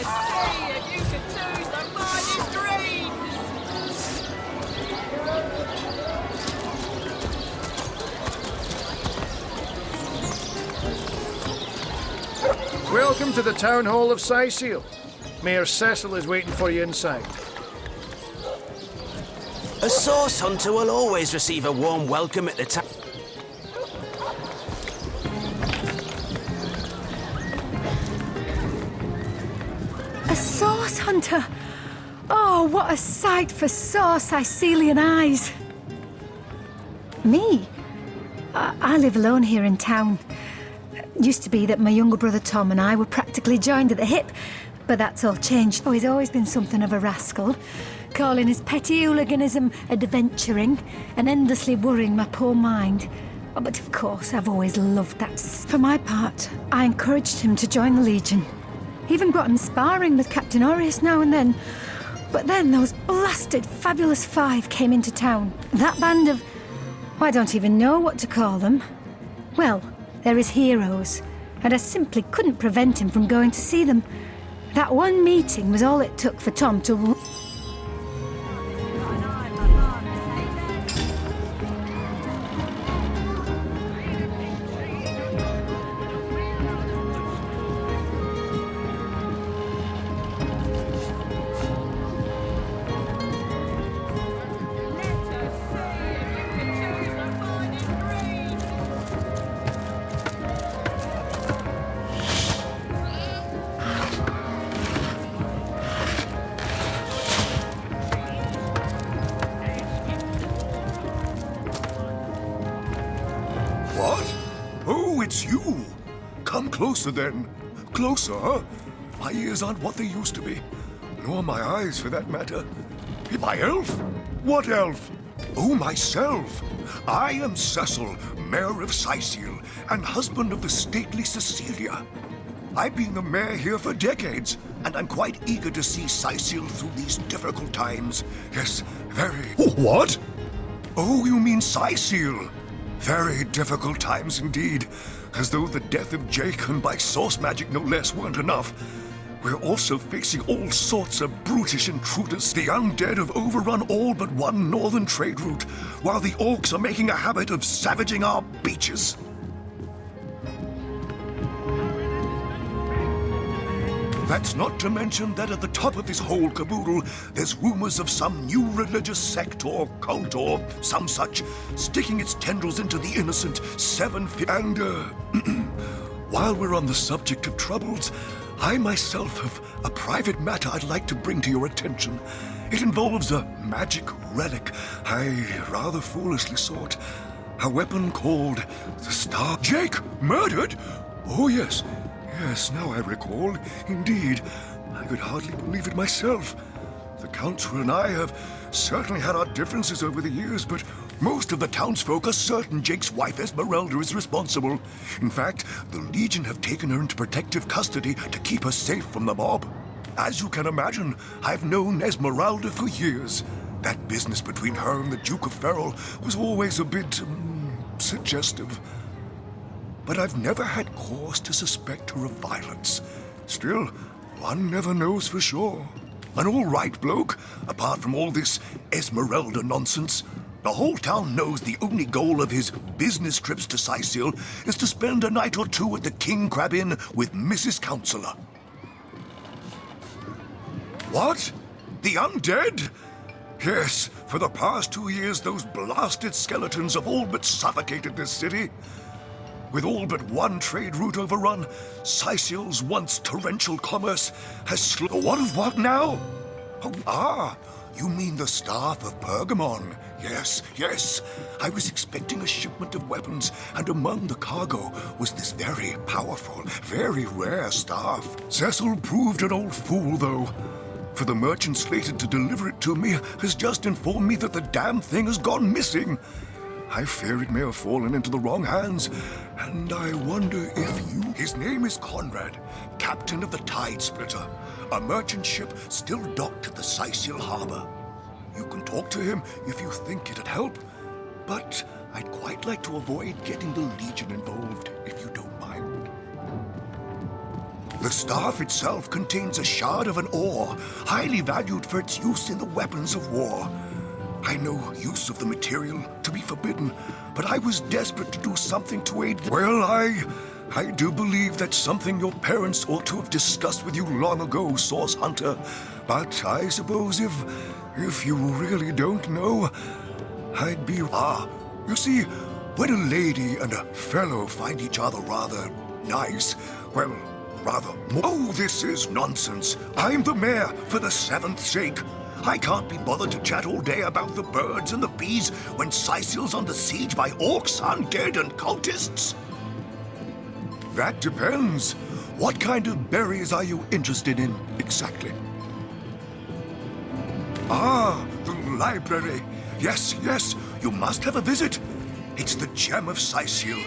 sea and you can choose the finest dreams! Welcome to the Town Hall of Sicil. Mayor Cecil is waiting for you inside. A source hunter will always receive a warm welcome at the town. A sauce hunter? Oh, what a sight for sore Sicilian eyes. Me? I live alone here in town. Used to be that my younger brother Tom and I were practically joined at the hip, but that's all changed. Oh, he's always been something of a rascal, calling his petty hooliganism adventuring and endlessly worrying my poor mind. Oh, but of course, I've always loved that. For my part, I encouraged him to join the Legion. Even got him sparring with Captain Aureus now and then. But then those blasted Fabulous Five came into town. That band of... I don't even know what to call them. Well, they're his heroes, and I simply couldn't prevent him from going to see them. That one meeting was all it took for Tom to... What? Oh, it's you. Come closer then. Closer, huh? My ears aren't what they used to be. Nor my eyes, for that matter. My elf? What elf? Oh, myself. I am Cecil, Mayor of Sicil, and husband of the stately Cecilia. I've been the mayor here for decades, and I'm quite eager to see Sicil through these difficult times. Yes, very... What? Oh, you mean Sicil. Very difficult times indeed. As though the death of Jake, and by source magic no less, weren't enough. We're also facing all sorts of brutish intruders. The undead have overrun all but one northern trade route, while the orcs are making a habit of savaging our beaches. That's not to mention that at the top of this whole caboodle, there's rumors of some new religious sect or cult or some such sticking its tendrils into the innocent And, while we're on the subject of troubles, I myself have a private matter I'd like to bring to your attention. It involves a magic relic I rather foolishly sought. A weapon called the Star... Jake, murdered? Oh, yes. Yes, now I recall. Indeed. I could hardly believe it myself. The Council and I have certainly had our differences over the years, but most of the townsfolk are certain Jake's wife Esmeralda is responsible. In fact, the Legion have taken her into protective custody to keep her safe from the mob. As you can imagine, I've known Esmeralda for years. That business between her and the Duke of Ferrol was always a bit... suggestive. But I've never had cause to suspect her of violence. Still, one never knows for sure. An all-right bloke, apart from all this Esmeralda nonsense. The whole town knows the only goal of his business trips to Sicil is to spend a night or two at the King Crab Inn with Mrs. Counselor. What? The undead? Yes, for the past 2 years those blasted skeletons have all but suffocated this city. With all but one trade route overrun, Sicil's once torrential commerce has What now? Oh, you mean the staff of Pergamon? Yes, yes. I was expecting a shipment of weapons, and among the cargo was this very powerful, very rare staff. Cecil proved an old fool, though. For the merchant slated to deliver it to me has just informed me that the damn thing has gone missing. I fear it may have fallen into the wrong hands, and I wonder if you... His name is Conrad, captain of the Tide Splitter, a merchant ship still docked at the Sicil harbor. You can talk to him if you think it'd help, but I'd quite like to avoid getting the Legion involved, if you don't mind. The staff itself contains a shard of an ore, highly valued for its use in the weapons of war. I know use of the material to be forbidden, but I was desperate to do something to aid the— Well, I do believe that's something your parents ought to have discussed with you long ago, Source Hunter. But I suppose if you really don't know, I'd be— you see, when a lady and a fellow find each other rather nice, well, rather more— Oh, this is nonsense. I'm the mayor for the 7th sake. I can't be bothered to chat all day about the birds and the bees when Sicil's under siege by orcs, undead, and cultists. That depends. What kind of berries are you interested in, exactly? Ah, the library. Yes, you must have a visit. It's the gem of Sicil.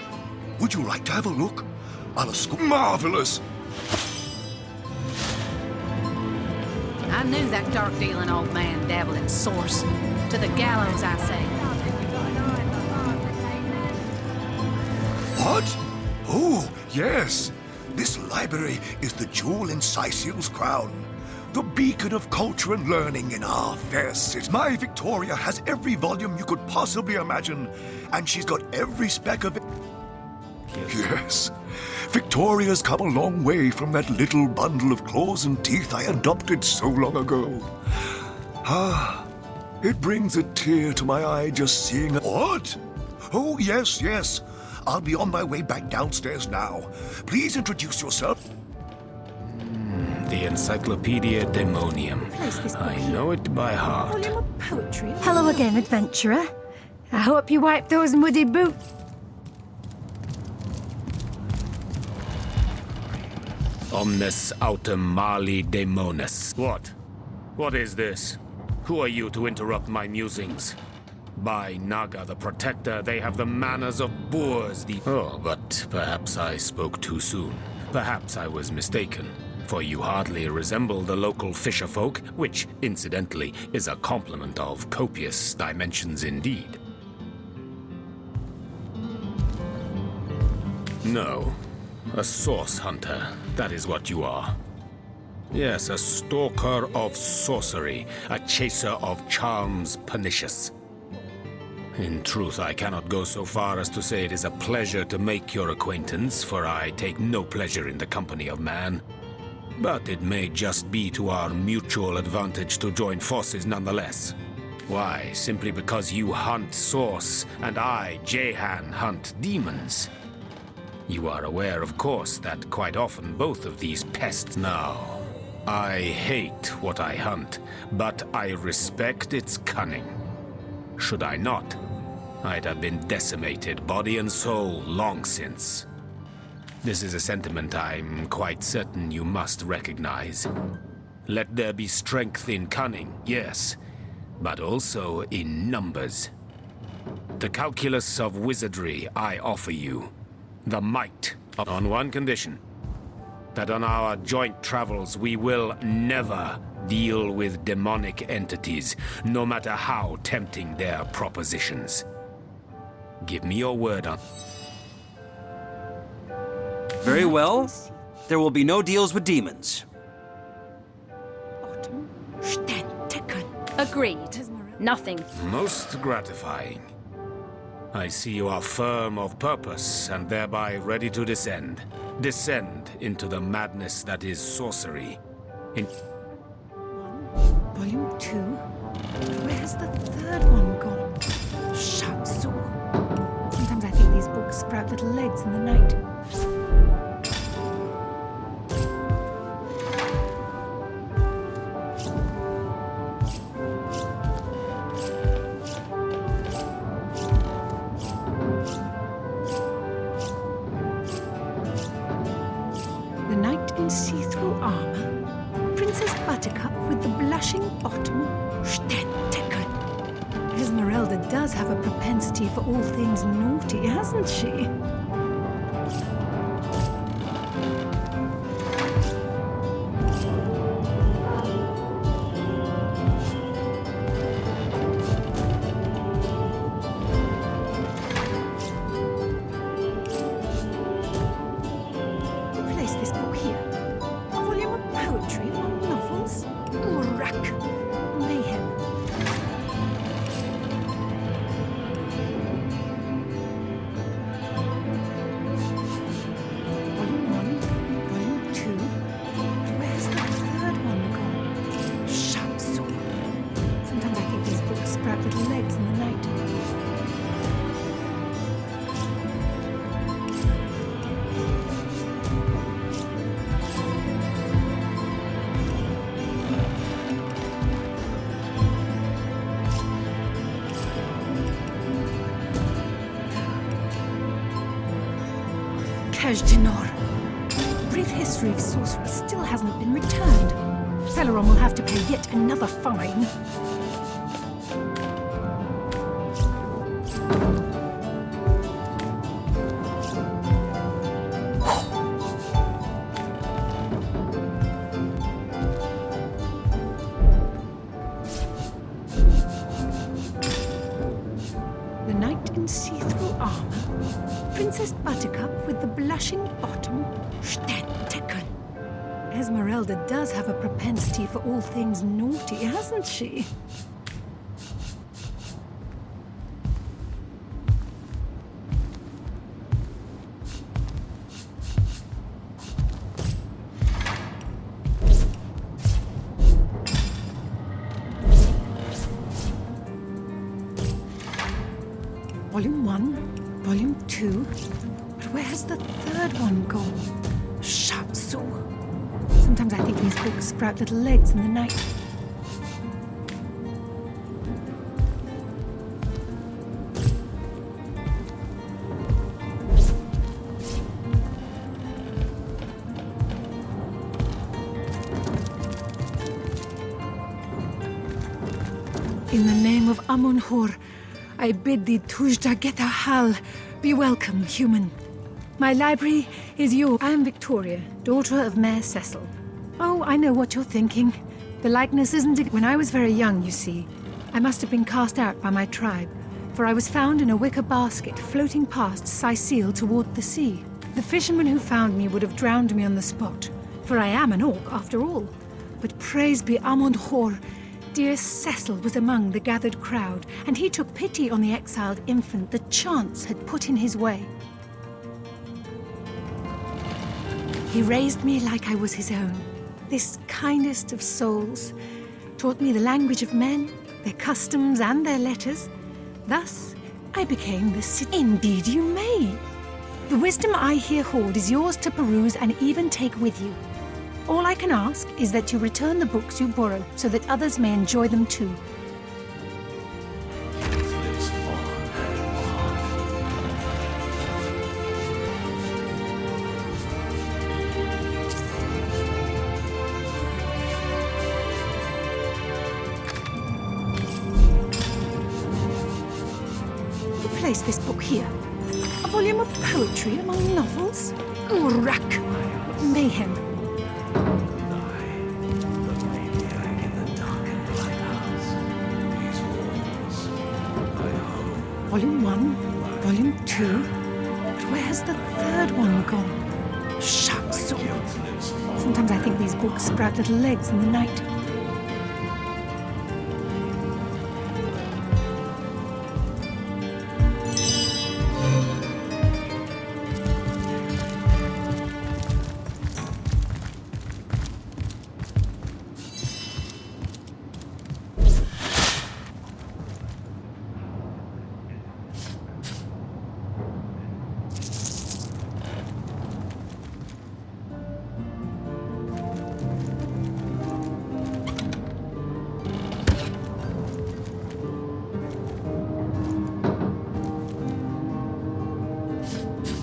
Would you like to have a look? Marvelous! I knew that dark-dealing old man dabbled in source. To the gallows, I say. What? Oh, yes. This library is the jewel in Sicil's crown. The beacon of culture and learning in our fair city. My Victoria has every volume you could possibly imagine, and she's got every speck of it. Yes. Victoria's come a long way from that little bundle of claws and teeth I adopted so long ago. It brings a tear to my eye just seeing— What? Oh, yes. I'll be on my way back downstairs now. Please introduce yourself. The Encyclopedia Daemonium. I know it by heart. Volume of poetry. Hello again, adventurer. I hope you wipe those muddy boots. Omnes autem mali daemonis. What? What is this? Who are you to interrupt my musings? By Naga the Protector, they have the manners of boors. Oh, but perhaps I spoke too soon. Perhaps I was mistaken, for you hardly resemble the local fisher folk, which, incidentally, is a compliment of copious dimensions indeed. No. A source hunter, that is what you are. Yes, a stalker of sorcery, a chaser of charms pernicious. In truth, I cannot go so far as to say it is a pleasure to make your acquaintance, for I take no pleasure in the company of man. But it may just be to our mutual advantage to join forces nonetheless. Why, simply because you hunt source, and I, Jehan, hunt demons. You are aware, of course, that quite often both of these pests— Now, I hate what I hunt, but I respect its cunning. Should I not, I'd have been decimated, body and soul, long since. This is a sentiment I'm quite certain you must recognize. Let there be strength in cunning, yes, but also in numbers. The calculus of wizardry I offer you. The might, on one condition, that on our joint travels we will never deal with demonic entities, no matter how tempting their propositions. Give me your word on— Very well. There will be no deals with demons. Agreed. Nothing. Most gratifying. I see you are firm of purpose and thereby ready to descend. Descend into the madness that is sorcery. Volume 2. Where's the third one gone? Shatsu. Sometimes I think these books sprout little legs in the night. The knight in see-through armor. Princess Buttercup with the blushing bottom. Stenteken. Esmeralda does have a propensity for all things naughty, hasn't she? Place this book here. poetry among novels? Rack. Mayhem. Volume 1, Volume 2. But where's the third one gone? Shamsu. Sometimes I think these books sprout little legs in the night. Dinor. Brief history of sorcery still hasn't been returned. Celeron will have to pay yet another fine. The knight in see-through armor. Princess Buttercup with the blushing bottom. Stäntigen. Esmeralda does have a propensity for all things naughty, hasn't she? Volume 1, Volume 2. But where's the third one gone? Shamsu. Sometimes I think these books sprout little legs in the night. In the name of Amun-Hor, I bid thee Tujda Geta Hal. Be welcome, human. My library is yours. I am Victoria, daughter of Mayor Cecil. Oh, I know what you're thinking. The likeness isn't... When I was very young, you see, I must have been cast out by my tribe, for I was found in a wicker basket floating past Sicile toward the sea. The fisherman who found me would have drowned me on the spot, for I am an orc after all. But praise be Amun-Hor, dear Cecil was among the gathered crowd, and he took pity on the exiled infant that chance had put in his way. He raised me like I was his own, this kindest of souls, taught me the language of men, their customs and their letters. Thus, I became the city. Indeed you may. The wisdom I here hold is yours to peruse and even take with you. All I can ask is that you return the books you borrow so that others may enjoy them too. Place this book here. A volume of poetry among novels? Rack. Mayhem. Volume 1, Volume 2. But where's the third one gone? Shamsu. Sometimes I think these books sprout little legs in the night.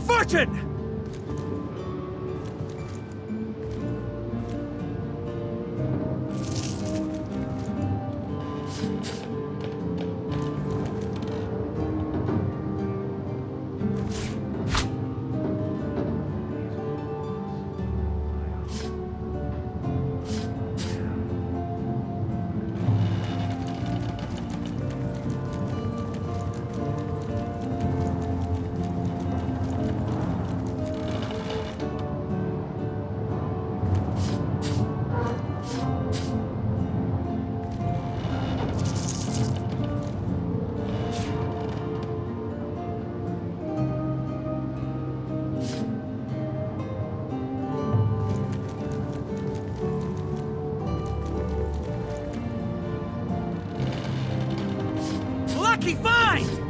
Fortune! lucky find!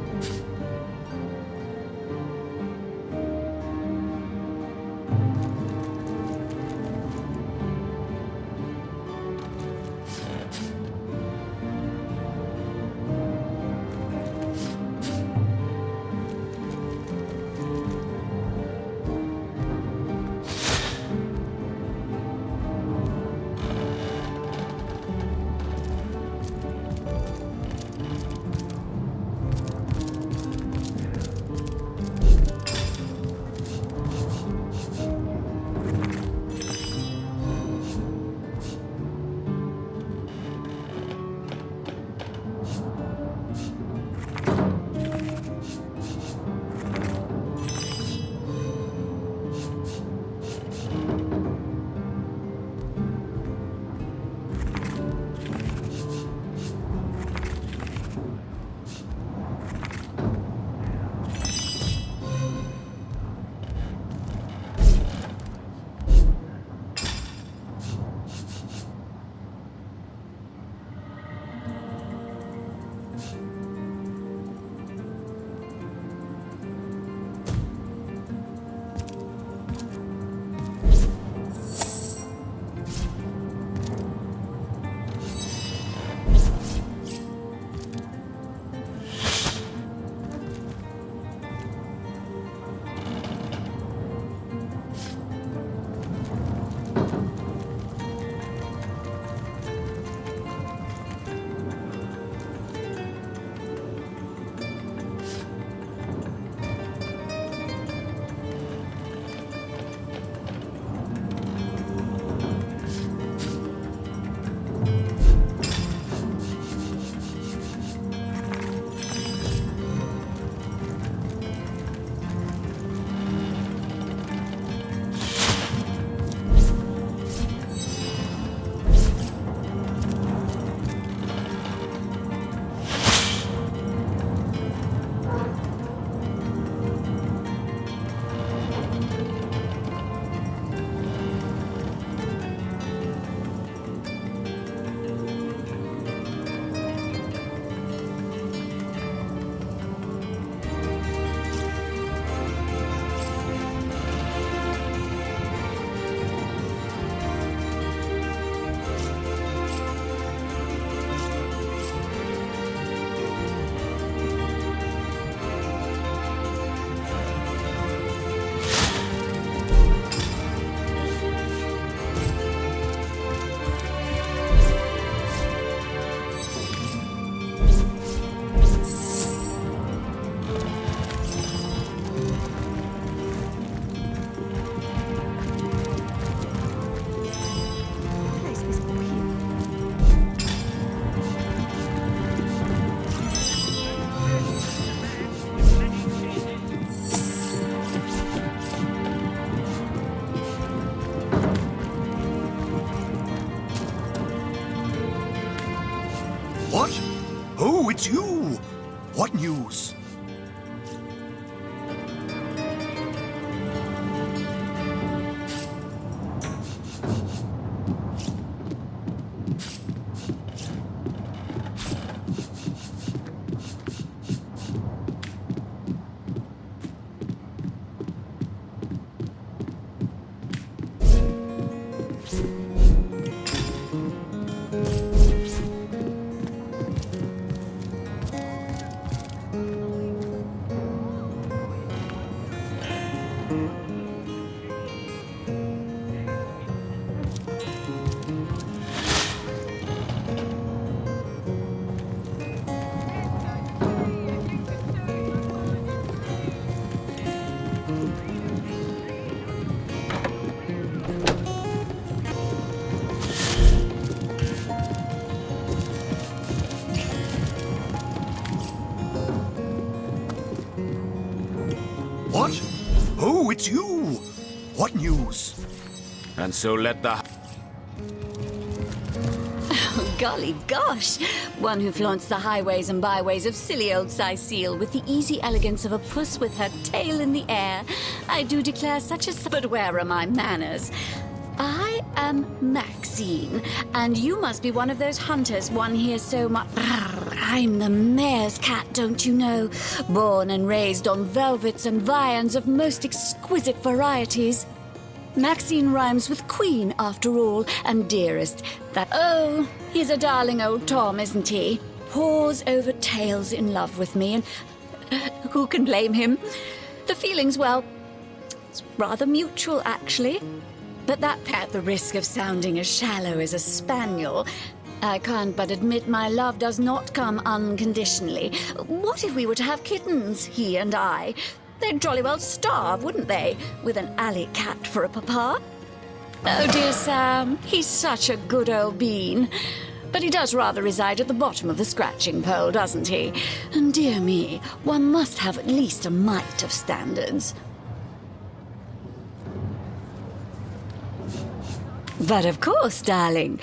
What? Oh, it's you! What news? What? Oh, it's you! What news? And so let the... Golly gosh! One who flaunts the highways and byways of silly old Sicile with the easy elegance of a puss with her tail in the air. I do declare such a... But where are my manners? I am Maxi. seen. And you must be one of those hunters one hears so much. I'm the mayor's cat, don't you know? Born and raised on velvets and viands of most exquisite varieties. Maxine rhymes with queen, after all, and dearest. Oh, he's a darling old Tom, isn't he? Paws over tails in love with me, and who can blame him? The feeling's, well, it's rather mutual, actually. But that, at the risk of sounding as shallow as a spaniel, I can't but admit my love does not come unconditionally. What if we were to have kittens, he and I? They'd jolly well starve, wouldn't they, with an alley cat for a papa? Oh, dear Sam, he's such a good old bean. But he does rather reside at the bottom of the scratching pole, doesn't he? And dear me, one must have at least a mite of standards. But of course, darling,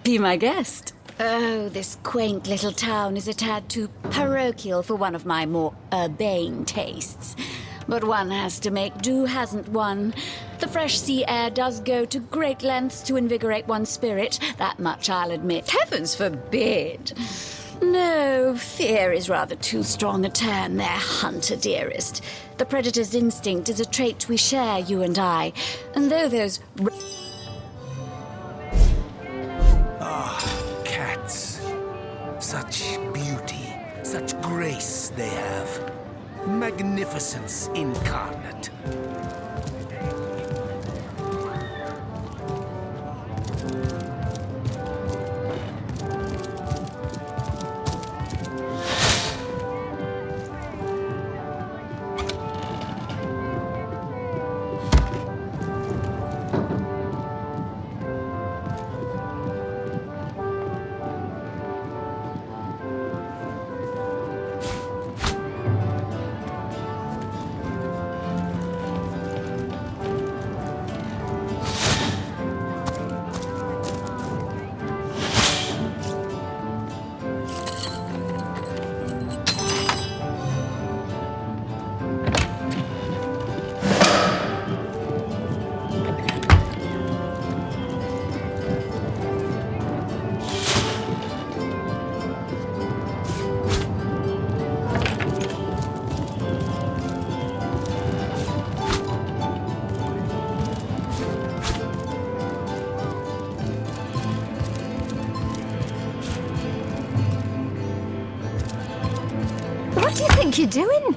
be my guest. Oh, this quaint little town is a tad too parochial for one of my more urbane tastes. But one has to make do, hasn't one? The fresh sea air does go to great lengths to invigorate one's spirit, that much I'll admit. Heavens forbid! No, fear is rather too strong a term there, hunter dearest. The predator's instinct is a trait we share, you and I. And though those... Cats. Such beauty, such grace they have. Magnificence incarnate. What do you think you're doing?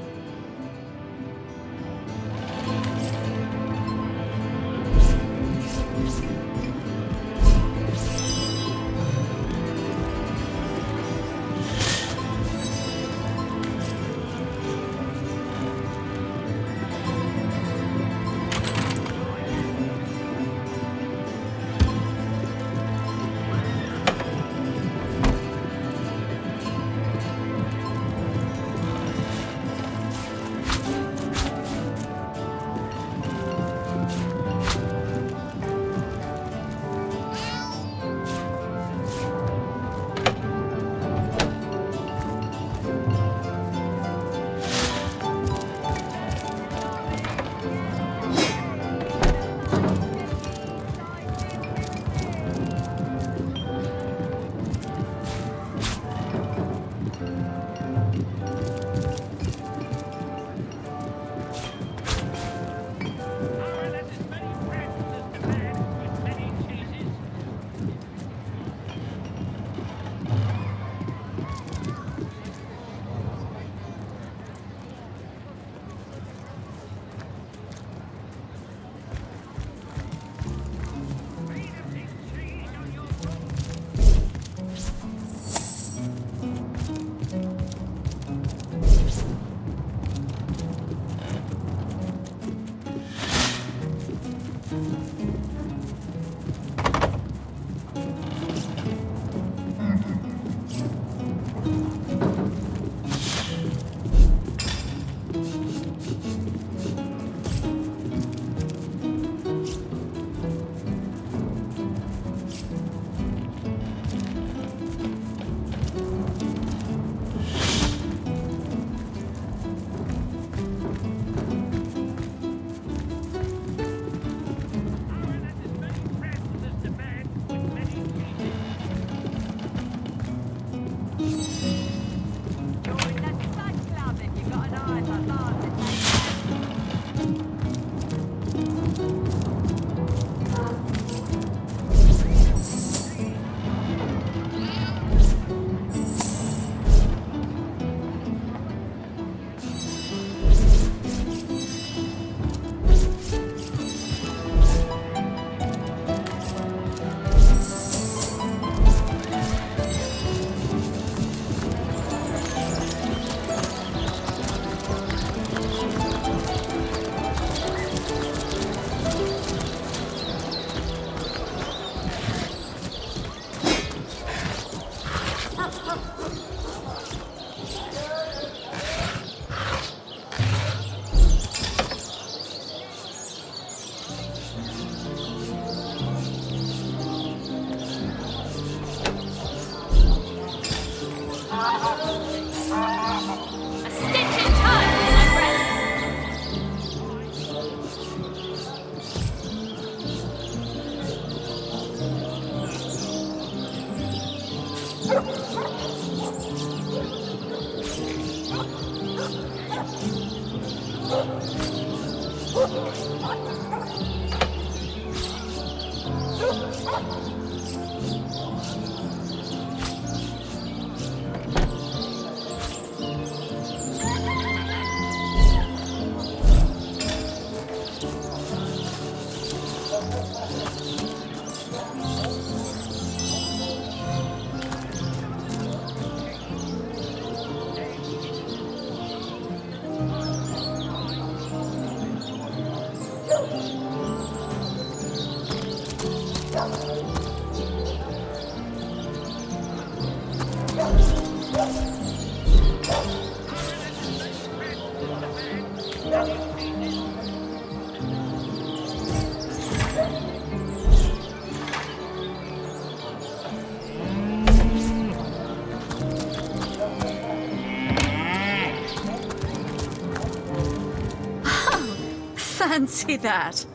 Fancy that.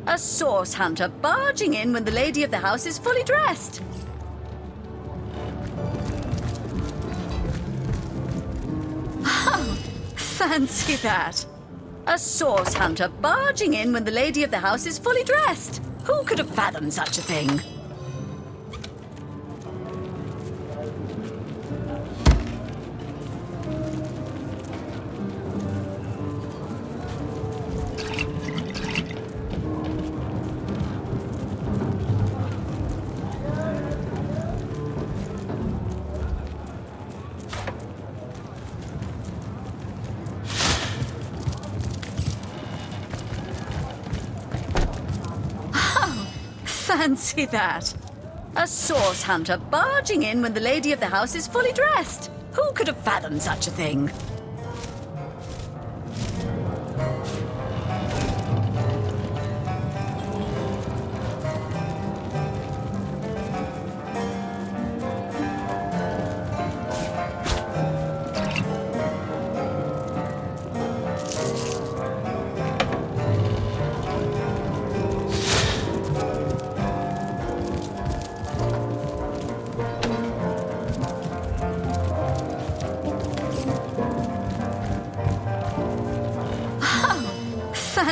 A source hunter barging in when the lady of the house is fully dressed. Fancy that. A source hunter barging in when the lady of the house is fully dressed. Who could have fathomed such a thing? Fancy that. A source hunter barging in when the lady of the house is fully dressed. Who could have fathomed such a thing?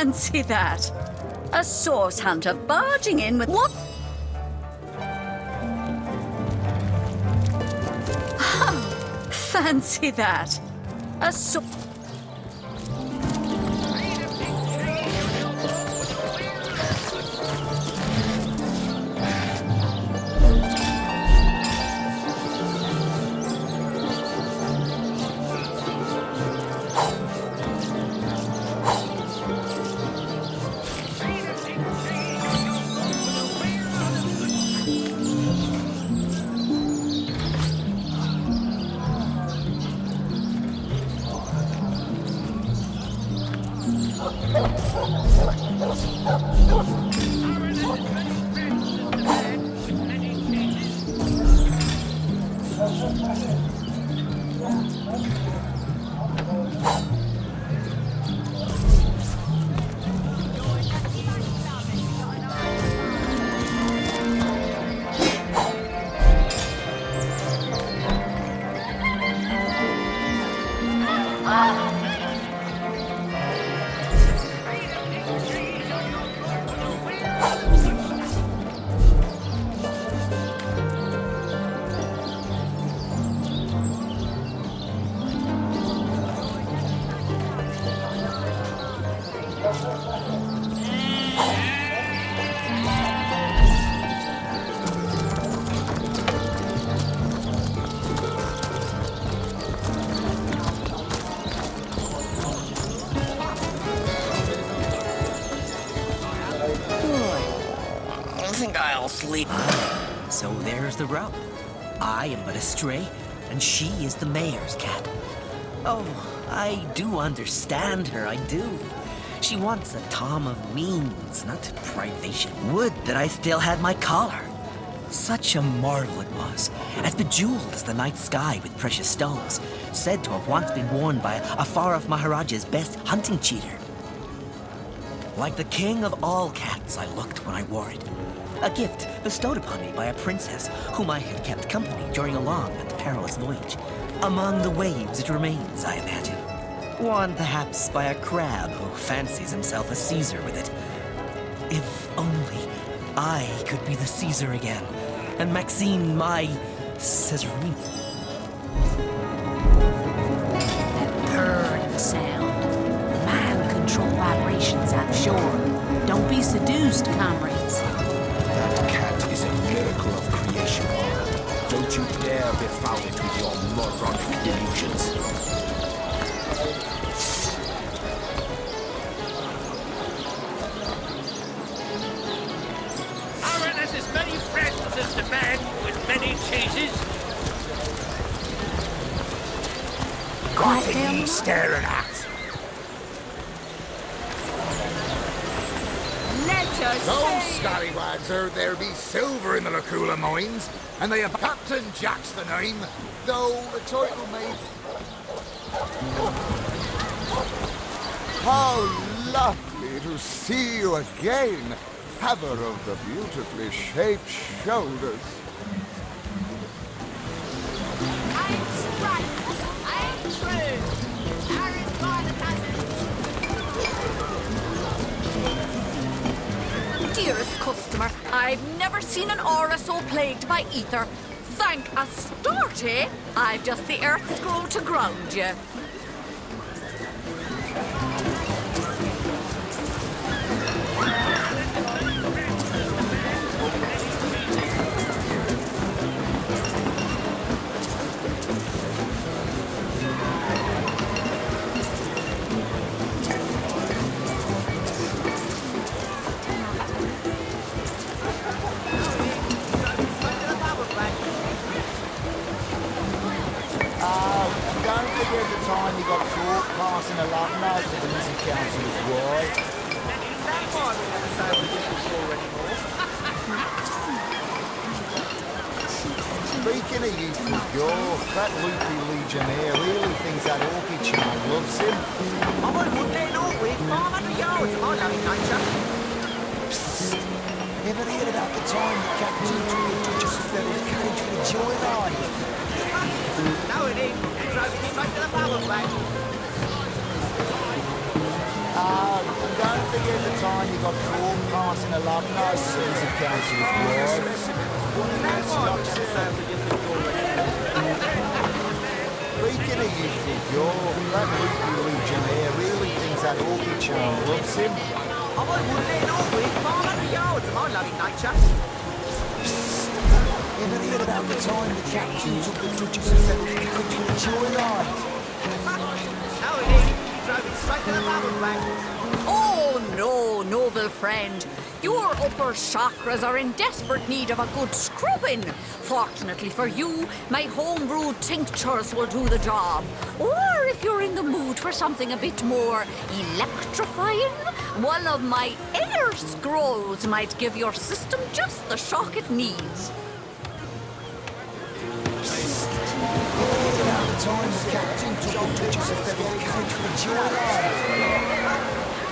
Fancy that. A source hunter barging in with what? Fancy that. A sleep. So there's the rub. I am but a stray, and she is the mayor's cat. Oh, I do understand her, I do. She wants a tom of means, not privation. Would that I still had my collar. Such a marvel it was, as bejeweled as the night sky with precious stones, said to have once been worn by a far-off Maharaja's best hunting cheater. Like the king of all cats I looked when I wore it, A gift bestowed upon me by a princess whom I had kept company during a long and perilous voyage. Among the waves it remains, I imagine. Worn perhaps by a crab who fancies himself a Caesar with it. If only I could be the Caesar again, and Maxine my Caesarine. That purring sound. Mind control vibrations, I'm sure. Don't be seduced, comrades. That cat is a miracle of creation. Don't you dare befoul it with your moronic delusions. Aaron has as many friends as the man with many cheeses. What are you staring at? Those scallywags heard there be silver in the Lacula mines, and they have Captain Jack's the name, though a title may... How lovely to see you again, haver of the beautifully shaped shoulders. I'm right. I'm true. Aaron's father Dearest customer, I've never seen an aura so plagued by ether. Thank Astarte, I've just the earth scroll to ground you. The time you got caught passing a love note to the missing councillor's wife. That's why we never say we did before anymore. Speaking of youthful youth, that loopy legionnaire really thinks that orchid charm loves him. I wouldn't let an orchid 500 yards of my loving nature. Psst. Ever heard about the time the captain took the Duchess of Feather's carriage for the joyride? No, it ain't. Drove it straight to the power plant. And don't forget the time you got caught passing a love note to the missing councillor's wife. That's why we never say we did before anymore. Speaking of youthful youth, that loopy legionnaire really thinks that orchid charm loves him. I wouldn't let an orchid 500 yards of my loving nature. Ever heard about the time the captain took the Duchess of Feather's carriage for the joyride? No, it ain't. Drove it straight to the power plant. Oh no, noble friend. Your upper chakras are in desperate need of a good scrubbing. Fortunately for you, my homebrewed tinctures will do the job. Or if you're in the mood for something a bit more electrifying, one of my air scrolls might give your system just the shock it needs. Time the captain took the Duchess of Feather's carriage for the joyride.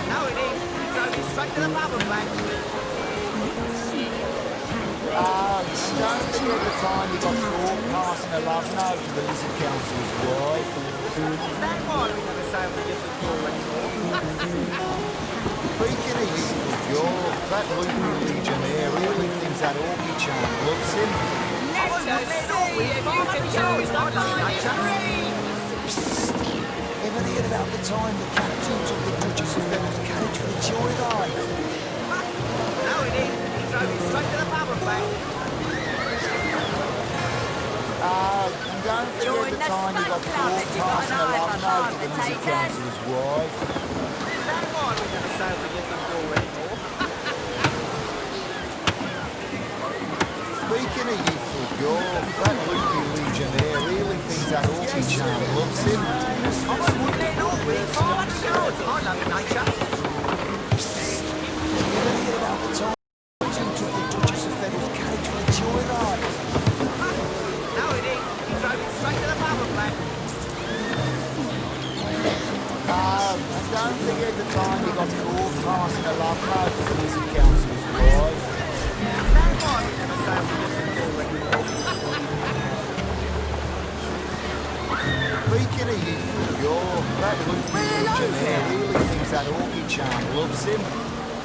No, it ain't. Drove it straight to the power plant. Don't forget the time you got caught passing a love note to the missing councillor's wife. That's why we never say we did before anymore. Speaking of youthful youth, that loopy legionnaire really thinks that orchid charm loves him. Ever heard about the time the captain took the Duchess of Feather's carriage for the joyride? No, it ain't. He drove it straight to the power plant. And don't forget the time you got caught passing a love note to the missing councillor's wife. That's why we never say we did before anymore. Speaking of youthful youth, that loopy legionnaire really thinks that orchid charm loves him. I wouldn't let an orchid 500 yards of my loving nature. Ever heard about the time the captain took the Duchess of Feather's carriage for the joyride? No, it ain't. He drove it straight to the power plant. And don't forget the time you got caught passing a love note to the missing councillor's wife. Speaking of you, you're that loopy legionnaire really thinks that orchid charm loves him.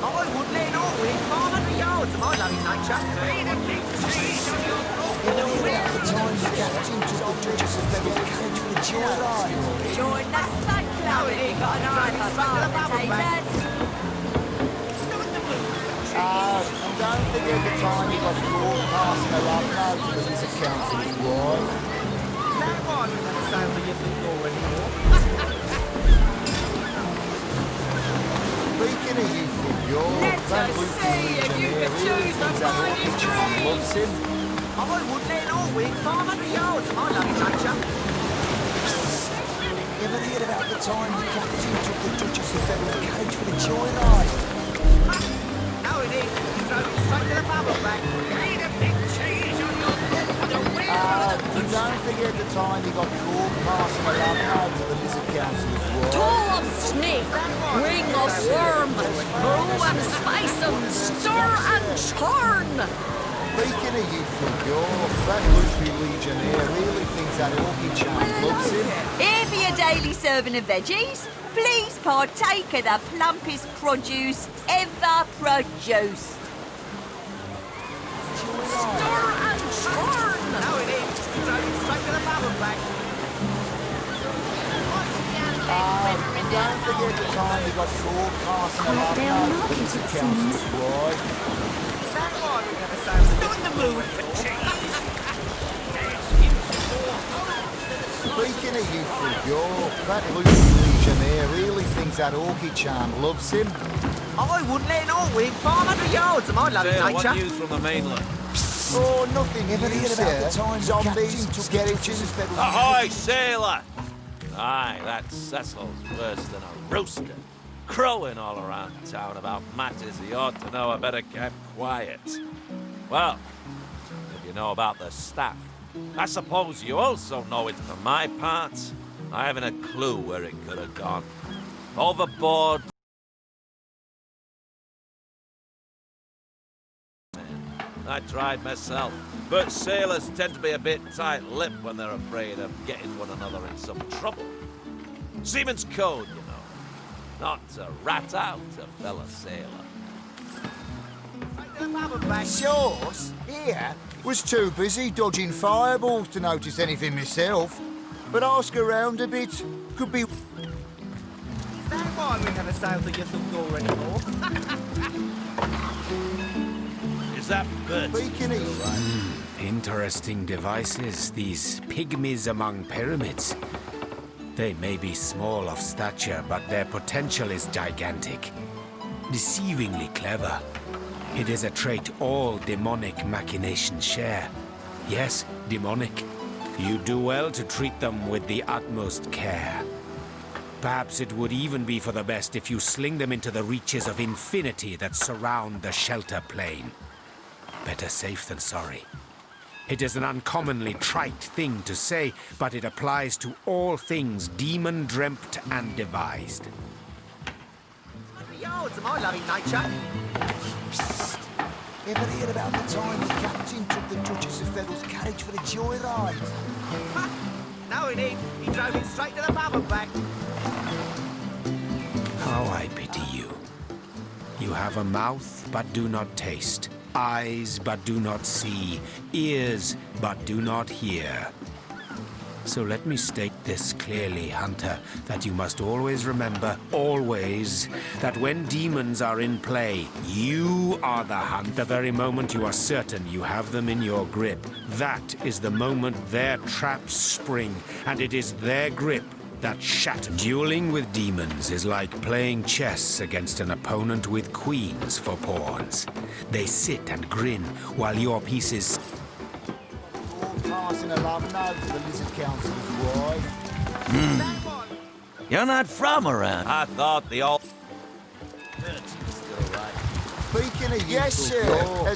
I would let it all within 500 yards of my loving nature. Read a big trees on your At the time the captain took the Duchess of Bevel's carriage for the joyride. Join the Stud Club if you got an eye for potatoes. And don't forget the time you got caught passing a love note to the Lizard Council's wife. Is that why we never sail for your door anymore? Speaking of you, you're that loopy legionnaire really thinks that orchid charm loves him. I would let it all within 500 yards of my loving nature. Ever heard about the time the captain took the Duchess of Bevel's carriage for the joyride? No, it is. You drove it straight to the bubble back. Read a big cheese on your And don't forget the time he got caught passing a love note to the Lizard Council's wife. Toll of snake, ring of worm, brew and spice and stir and churn. Speaking of you, you're that loopy legionnaire really thinks that orchid charm loves him. Here for your daily serving of veggies. Please partake of the plumpest produce ever produced. Stir and churn. No, it is. You drove it straight to the bubble back. Don't forget the time he got caught passing a love note to the Lizard Council's wife. Is that why we never sail for your mood for cheese? Speaking of you, you're that loopy legionnaire really thinks that orchid charm loves him. I wouldn't let it all within 500 yards of my loving Sailor, nature. what news from the mainland? Oh, nothing. Ever heard about the time zombies took skeletons instead of... Ahoy, sailor! Aye, that Cecil's worse than a rooster. Crowing all around town about matters he ought to know. I better keep quiet. Well, if you know about the staff, I suppose you also know it for my part. I haven't a clue where it could have gone. Overboard. I tried myself, but sailors tend to be a bit tight-lipped when they're afraid of getting one another in some trouble. Seaman's code, you know. Not to rat out a fellow sailor. Shores, here, was too busy dodging fireballs to notice anything myself. But ask around a bit. Could be... Is that why we never sail for your door anymore? Is that Bert? Speaking of... Interesting devices, these pygmies among pyramids. They may be small of stature, but their potential is gigantic. Deceivingly clever. It is a trait all demonic machinations share. Yes, demonic. You do well to treat them with the utmost care. Perhaps it would even be for the best if you sling them into the reaches of infinity that surround the shelter plane. Better safe than sorry. It is an uncommonly trite thing to say, but it applies to all things demon-dreamt and devised. Yards of my loving nature. Psst. Ever heard about the time the captain took the Duchess of Bevel's carriage for the joyride? No, he didn't. He drove it straight to the bubble back. How I pity you. You have a mouth, but do not taste. Eyes, but do not see. Ears, but do not hear. So let me state this clearly, Hunter, that you must always remember, always, that when demons are in play, you are the hunt. The very moment you are certain you have them in your grip, that is the moment their traps spring, and it is their grip that shatters. Dueling with demons is like playing chess against an opponent with queens for pawns. They sit and grin while your pieces... Passing a love note to the Lizard Council's wife. You're not from around. I thought the old... Speaking of yes, sir.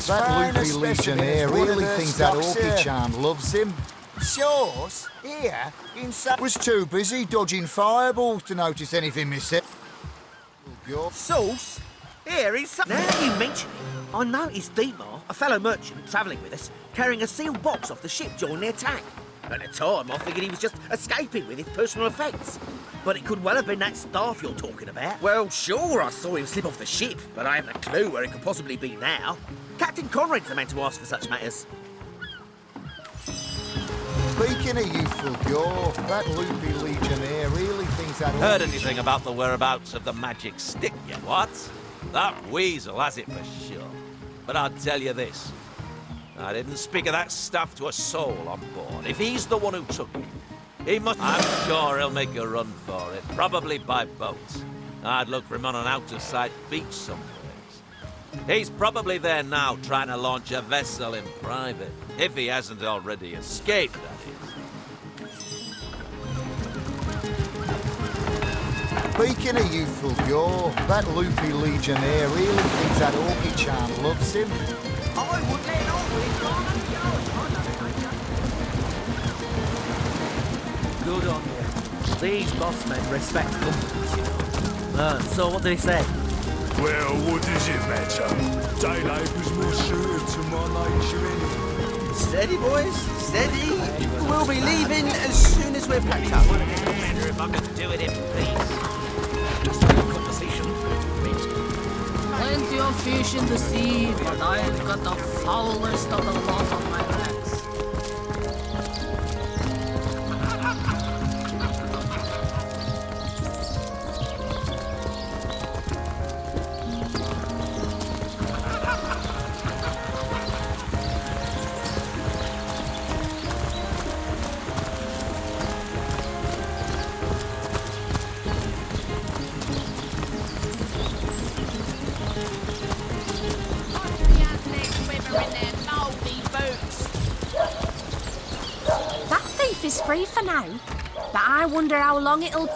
That loopy legionnaire really thinks that orchid charm loves him. Shores, here, inside, was too busy dodging fireballs to notice anything myself. Sauce? Here is... Now you mention it, I noticed Dietmar, a fellow merchant travelling with us, carrying a sealed box off the ship during the attack. At the time, I figured he was just escaping with his personal effects. But it could well have been that staff you're talking about. Well, sure, I saw him slip off the ship, but I haven't a clue where it could possibly be now. Captain Conrad's the man to ask for such matters. Speaking of youthful gore, that loopy legionnaire really thinks that... Heard anything about the whereabouts of the magic stick yet, what? That weasel has it for sure. But I'll tell you this. I didn't speak of that stuff to a soul on board. If he's the one who took it, he must... I'm sure he'll make a run for it, probably by boat. I'd look for him on an out-of-sight beach someplace. He's probably there now trying to launch a vessel in private. If he hasn't already escaped, that is. Speaking of youthful gore, that loopy legionnaire really thinks that Orchid-chan loves him. I would let Good on you. These boss men respect companies, you know. So what did he say? Well, what does it matter? Daylight was more suited to my nature anyway. Steady, boys. Steady. We'll be leaving as soon as we're packed up. Wouldn't it be better if I could do it in peace? Just a little conversation. Plenty of fish in the sea, but I've got the foulest of the lot on my backs. Is free for now, but I wonder how long it'll...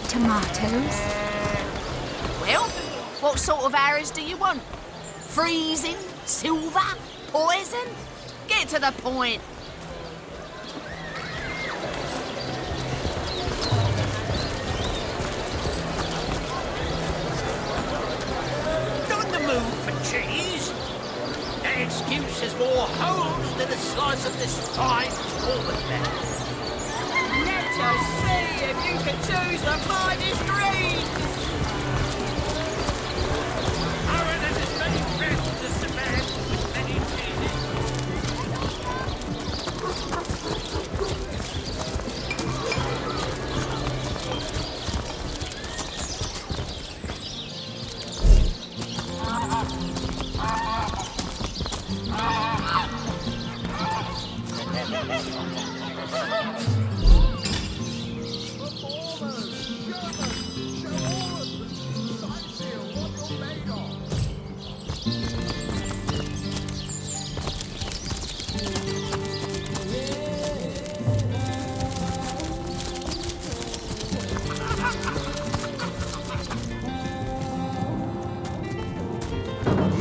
Tomatoes? Well, what sort of arrows do you want? Freezing? Silver? Poison? Get to the point. On the move for cheese. That excuse has more holes than a slice of this fine Talbot leather. Let us see if you can choose the finest greens. Our than as many friends as the man with many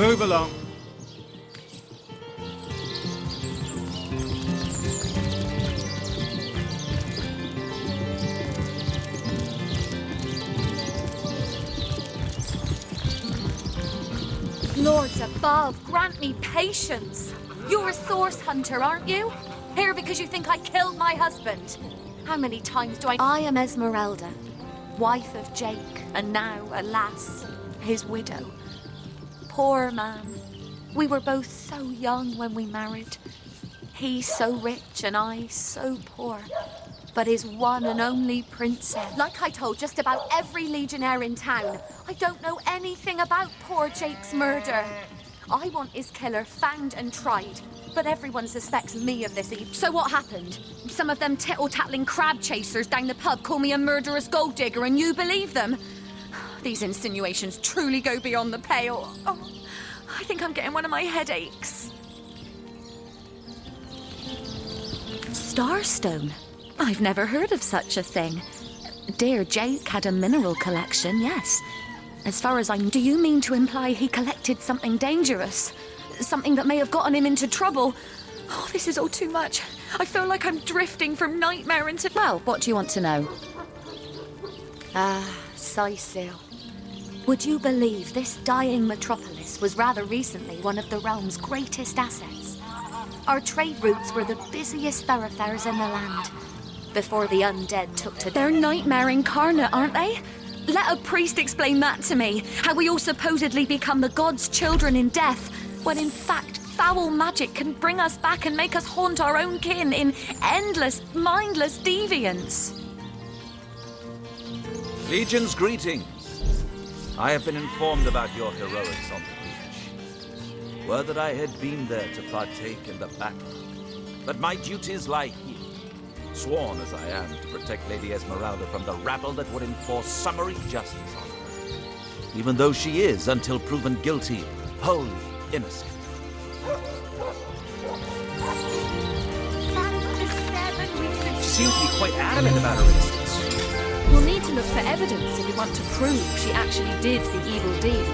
Move along. Lords above, grant me patience. You're a source hunter, aren't you? Here because you think I killed my husband. How many times do I am Esmeralda, wife of Jake, and now, alas, his widow. Poor man. We were both so young when we married. He so rich and I so poor. But his one and only princess. Like I told just about every legionnaire in town, I don't know anything about poor Jake's murder. I want his killer fanged and tried, but everyone suspects me of this evil. So what happened? Some of them tittle-tattling crab chasers down the pub call me a murderous gold digger and you believe them? These insinuations truly go beyond the pale. Oh, I think I'm getting one of my headaches. Starstone? I've never heard of such a thing. Dear Jake had a mineral collection, yes. As far as I know, do you mean to imply he collected something dangerous? Something that may have gotten him into trouble? Oh, this is all too much. I feel like I'm drifting from nightmare into... Well, what do you want to know? Sicil. Would you believe this dying metropolis was rather recently one of the realm's greatest assets? Our trade routes were the busiest thoroughfares in the land. Before the undead took to... They're nightmare incarnate, aren't they? Let a priest explain that to me. How we all supposedly become the gods' children in death, when in fact foul magic can bring us back and make us haunt our own kin in endless, mindless deviance. Legion's greetings. I have been informed about your heroics on the beach. Were that I had been there to partake in the battle. But my duties lie here. Sworn as I am to protect Lady Esmeralda from the rabble that would enforce summary justice on her. Even though she is, until proven guilty, wholly innocent. She seems to be quite adamant about her innocence. We'll need to look for evidence if we want to prove she actually did the evil deed.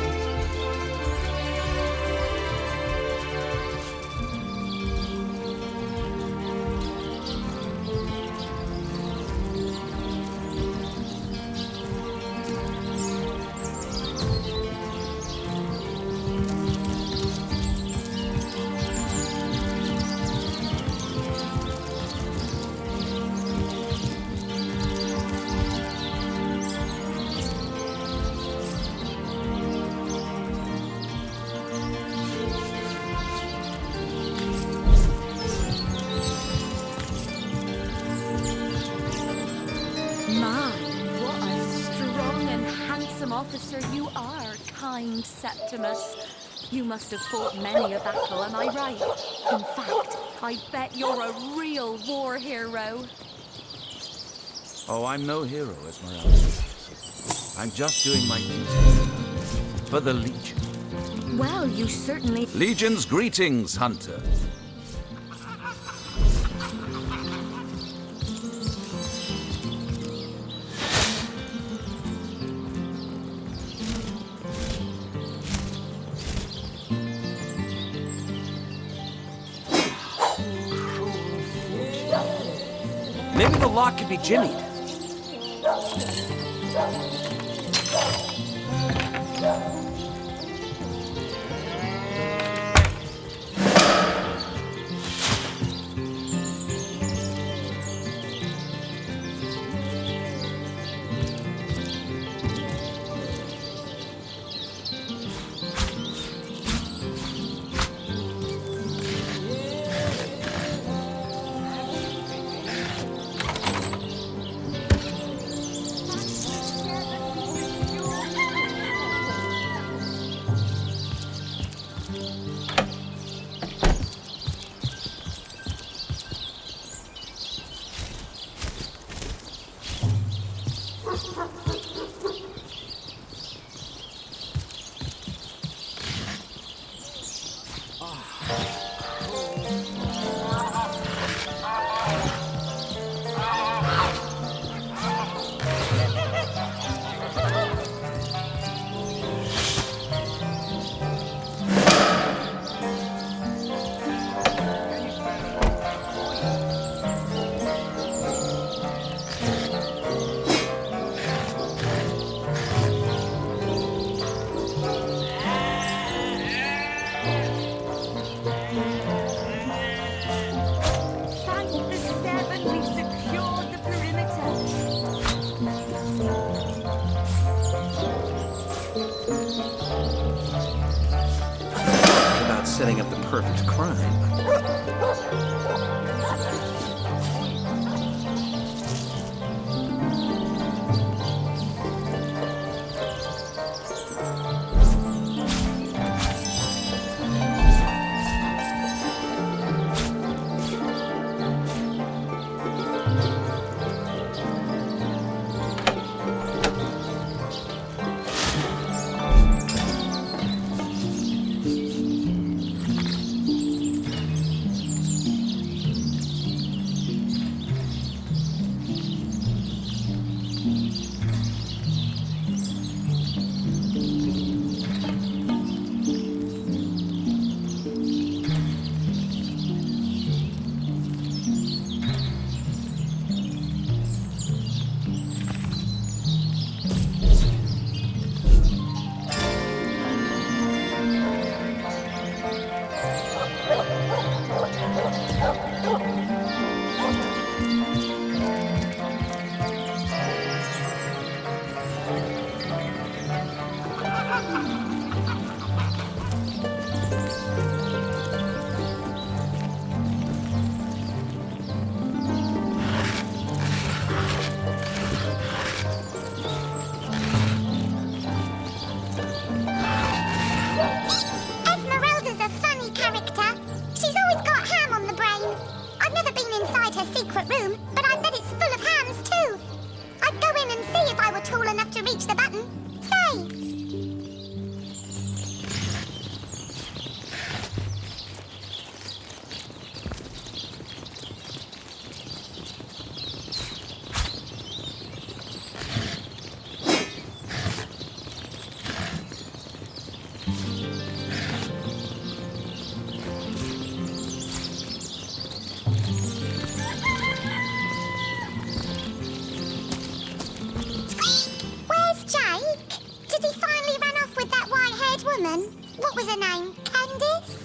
Officer you are, kind Septimus. You must have fought many a battle, am I right? In fact, I bet you're a real war hero. Oh, I'm no hero, Esmeralda. I'm just doing my duty. For the Legion. Well, you certainly... Legion's greetings, Hunter. Maybe the lock could be jimmied. Setting up the perfect crime. secret room, but I bet it's full of hands too. I'd go in and see if I were tall enough to reach the button. Say! What was her name? Candice?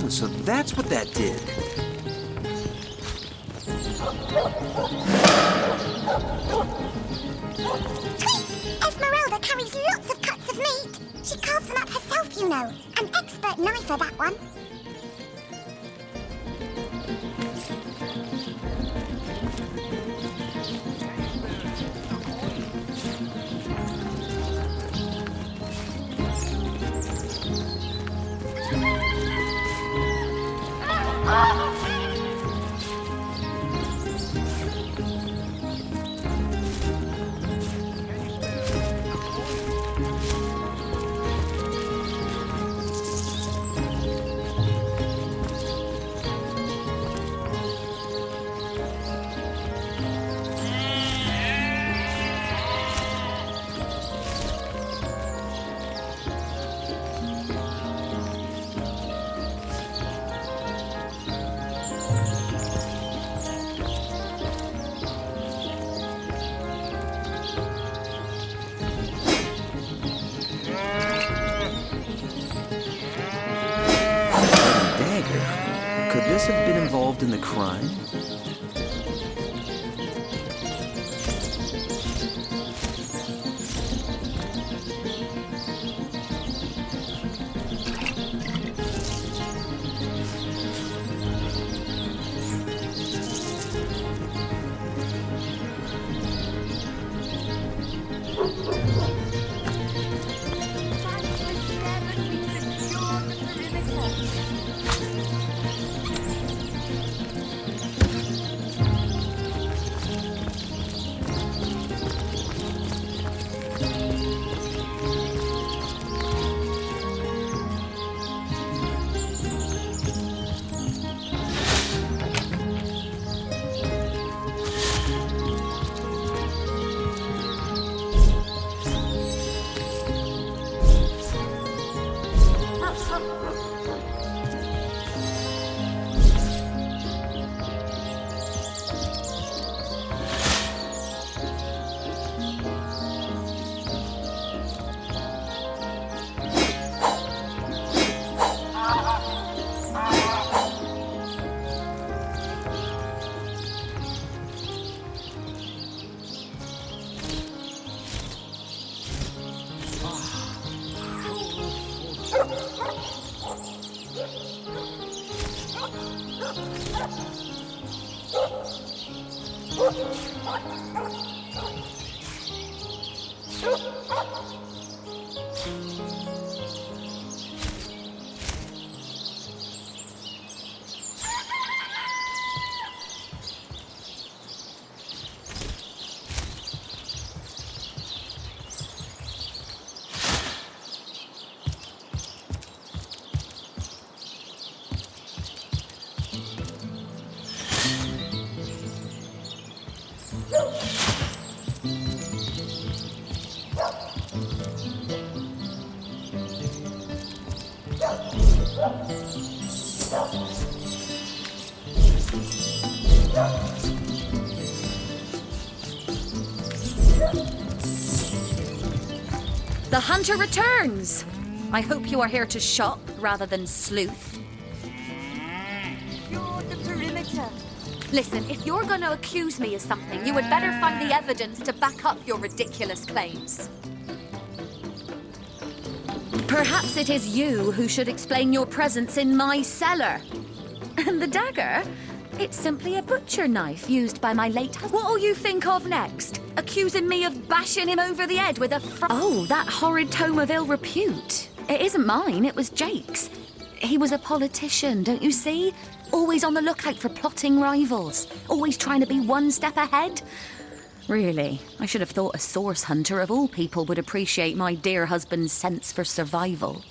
So that's what that did. Esmeralda carries lots of cuts of meat. She carves them up herself, you know. An expert knifer, that one. Could this have been involved in the crime? The hunter returns! I hope you are here to shop rather than sleuth. You're the perimeter. Listen, if you're going to accuse me of something, you had better find the evidence to back up your ridiculous claims. Perhaps it is you who should explain your presence in my cellar. And the dagger? It's simply a butcher knife used by my late husband. What'll you think of next? Accusing me of bashing him over the head with a Oh, that horrid tome of ill repute. It isn't mine, it was Jake's. He was a politician, don't you see? Always on the lookout for plotting rivals. Always trying to be one step ahead. Really, I should have thought a source hunter of all people would appreciate my dear husband's sense for survival.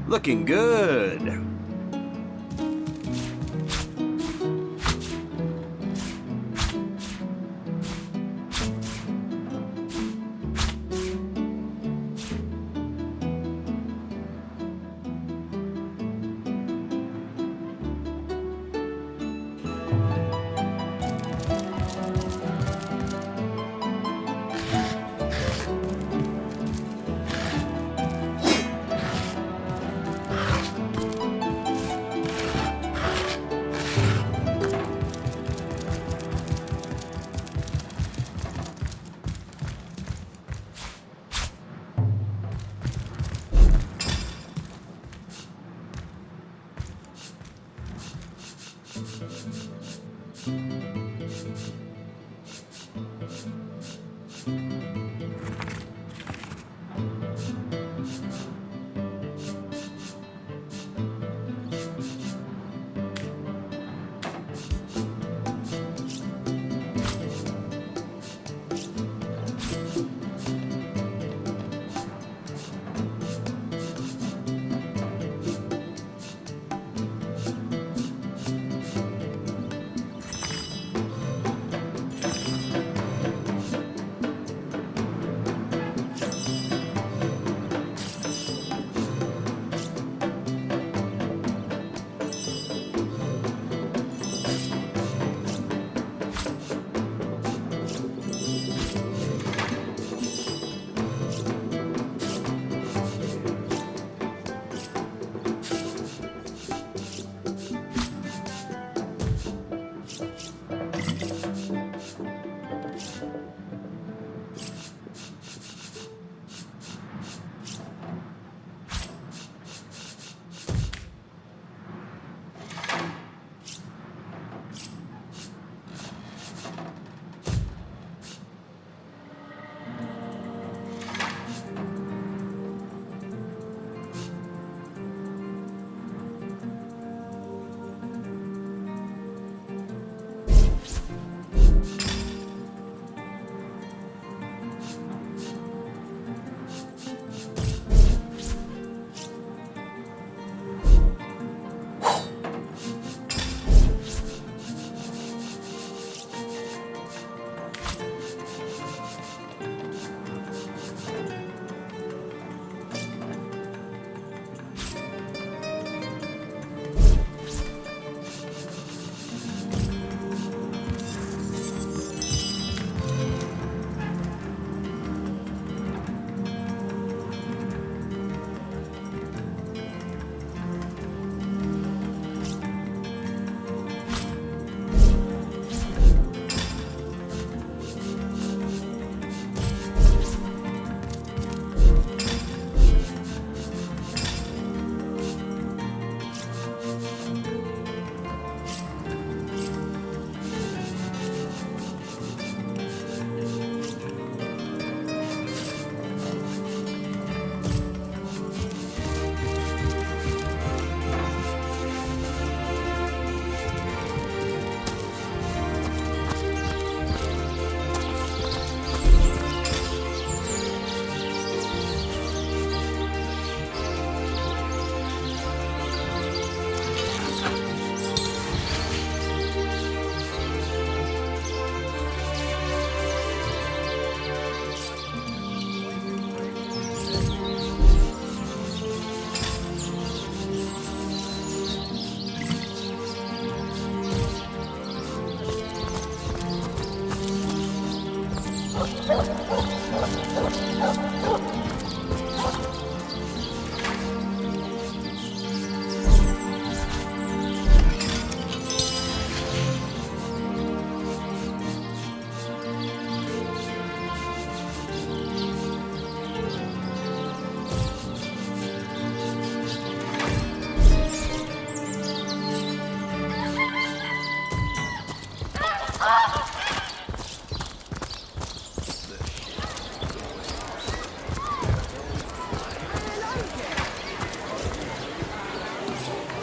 Looking good.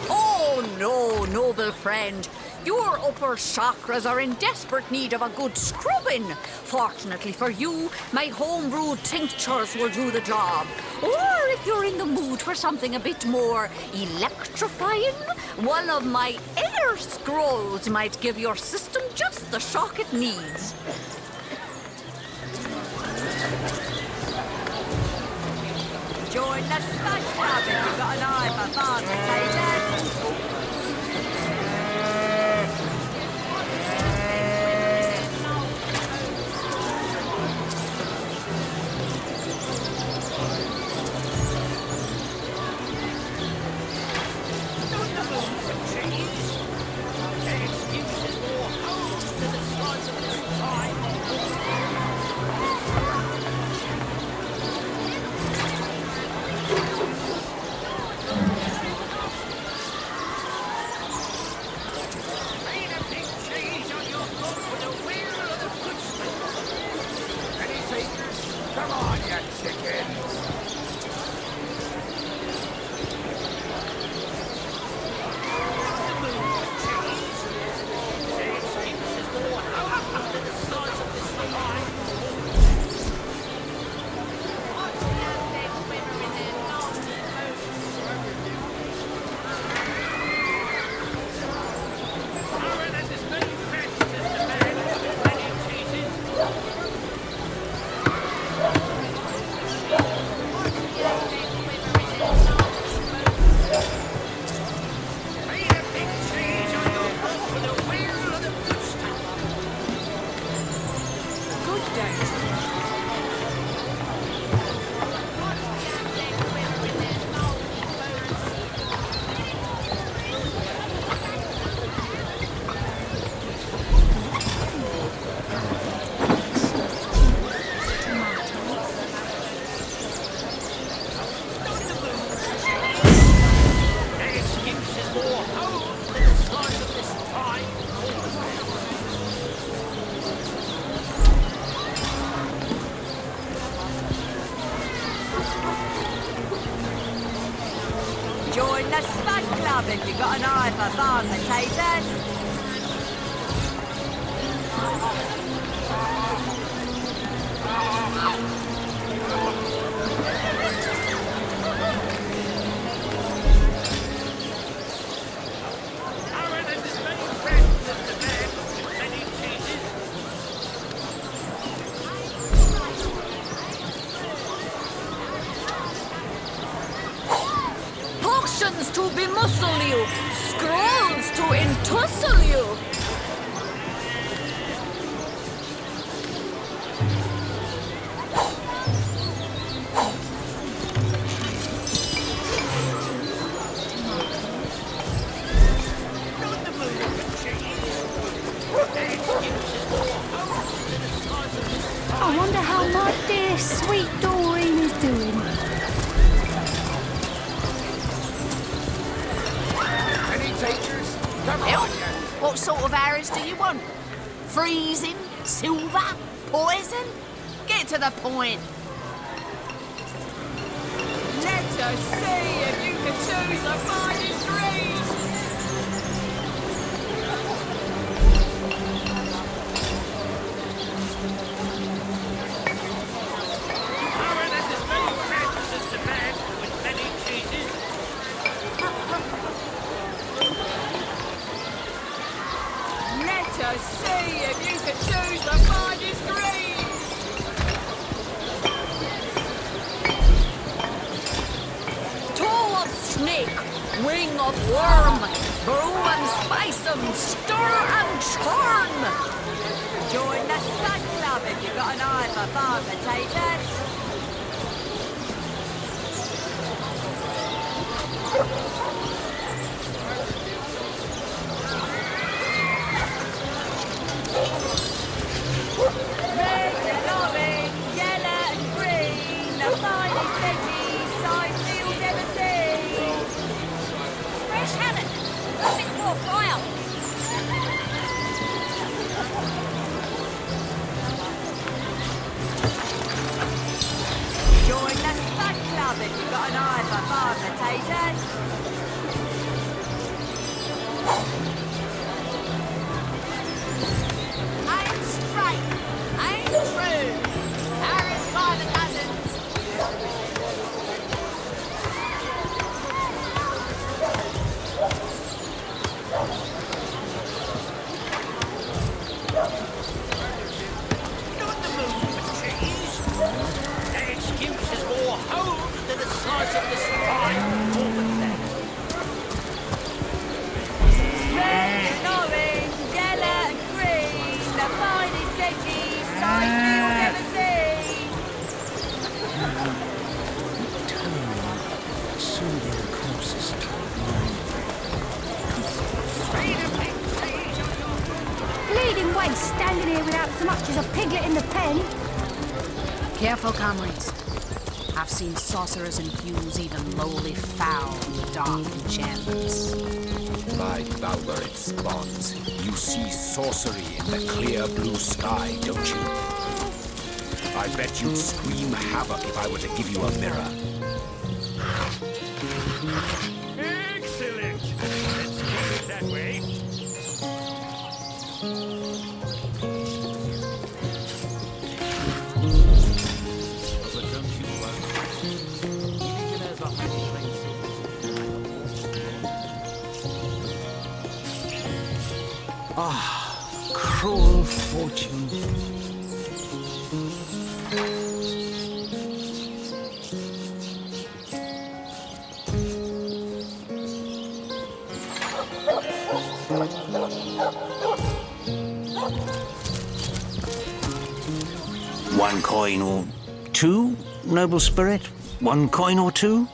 Oh no, noble friend. Your upper chakras are in desperate need of a good scrubbing. Fortunately for you, my homebrewed tinctures will do the job. Or if you're in the mood for something a bit more electrifying, one of my air scrolls might give your system just the shock it needs. Join the Spice Club if you've got an eye for farm potatoes. Join the Spud Club if you've got an eye for farm potatoes. To bemuscle you, scrolls to entussle you. I wonder how my dear sweet Doreen is doing. What sort of arrows do you want? Freezing? Silver? Poison? Get to the point. Let us see if you can choose the finest green. To see if you can choose the finest green. Toe of snake, wing of worm, brew and spice 'em, stir and churn. Join the Spud Club if you've got an eye for farm potatoes. Fresh haddock, a bit more fire. Got an eye for farm potatoes? Ain't straight, ain't true. Harris by the dozens. Not the mood for cheese. That excuse is more holes than a slice of the spine or the leg. Red and orange, yellow and green, the finest veggies size you'll ever see. Soothing corpses to Bleeding waste standing here without so much as a piglet in the pen. Careful, comrades. I've seen sorcerers infuse even lowly fowl with dark enchantments. Like Valverit spawns, you see sorcery in the clear blue sky, don't you? I bet you'd scream havoc if I were to give you a mirror. Excellent. Let's keep it that way. Ah, cruel fortune. One coin or two, noble spirit? One coin or two?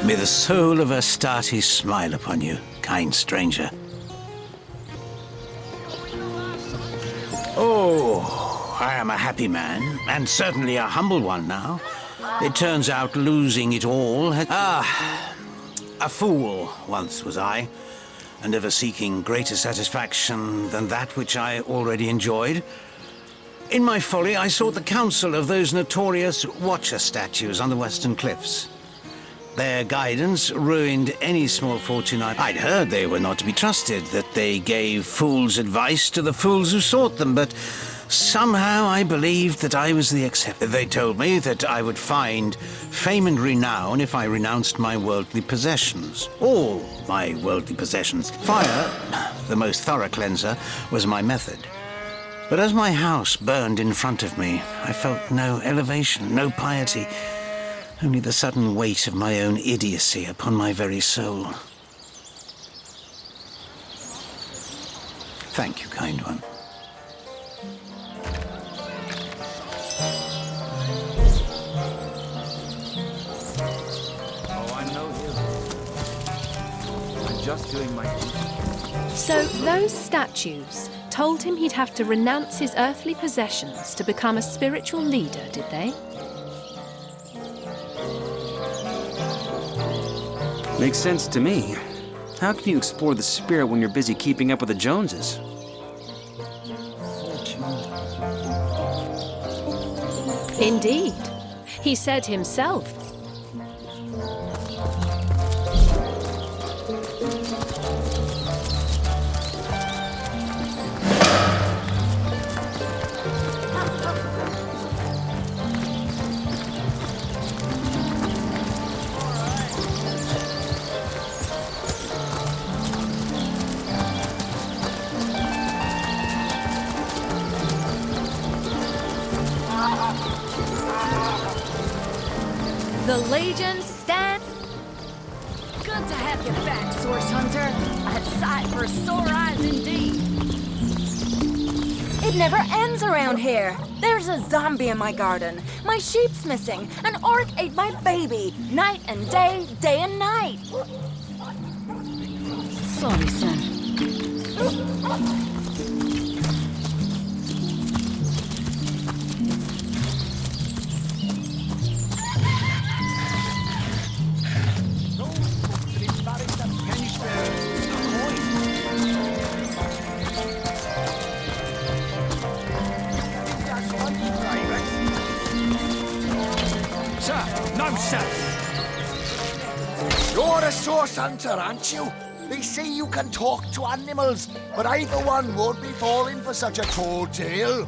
May the soul of Astarte smile upon you, kind stranger. Oh, I am a happy man, and certainly a humble one now. It turns out losing it all had... a fool once was I, and ever seeking greater satisfaction than that which I already enjoyed. In my folly, I sought the counsel of those notorious Watcher statues on the western cliffs. Their guidance ruined any small fortune I'd heard they were not to be trusted, that they gave fools' advice to the fools who sought them, but somehow I believed that I was the exception. They told me that I would find fame and renown if I renounced my worldly possessions. All my worldly possessions. Fire, the most thorough cleanser, was my method. But as my house burned in front of me, I felt no elevation, no piety, only the sudden weight of my own idiocy upon my very soul. Thank you, kind one. Oh, I'm no hero. I'm just doing my duty. So those statues told him he'd have to renounce his earthly possessions to become a spiritual leader, did they? Makes sense to me. How can you explore the spirit when you're busy keeping up with the Joneses? Indeed. He said himself. The Legion stand. Good to have you back, Source Hunter. A sight for sore eyes indeed. It never ends around here. There's a zombie in my garden. My sheep's missing. An orc ate my baby. Night and day, day and night. Sorry, sir. hunter? No, sir. You're a source hunter, aren't you? They say you can talk to animals, but I, for one, won't be falling for such a tall tale.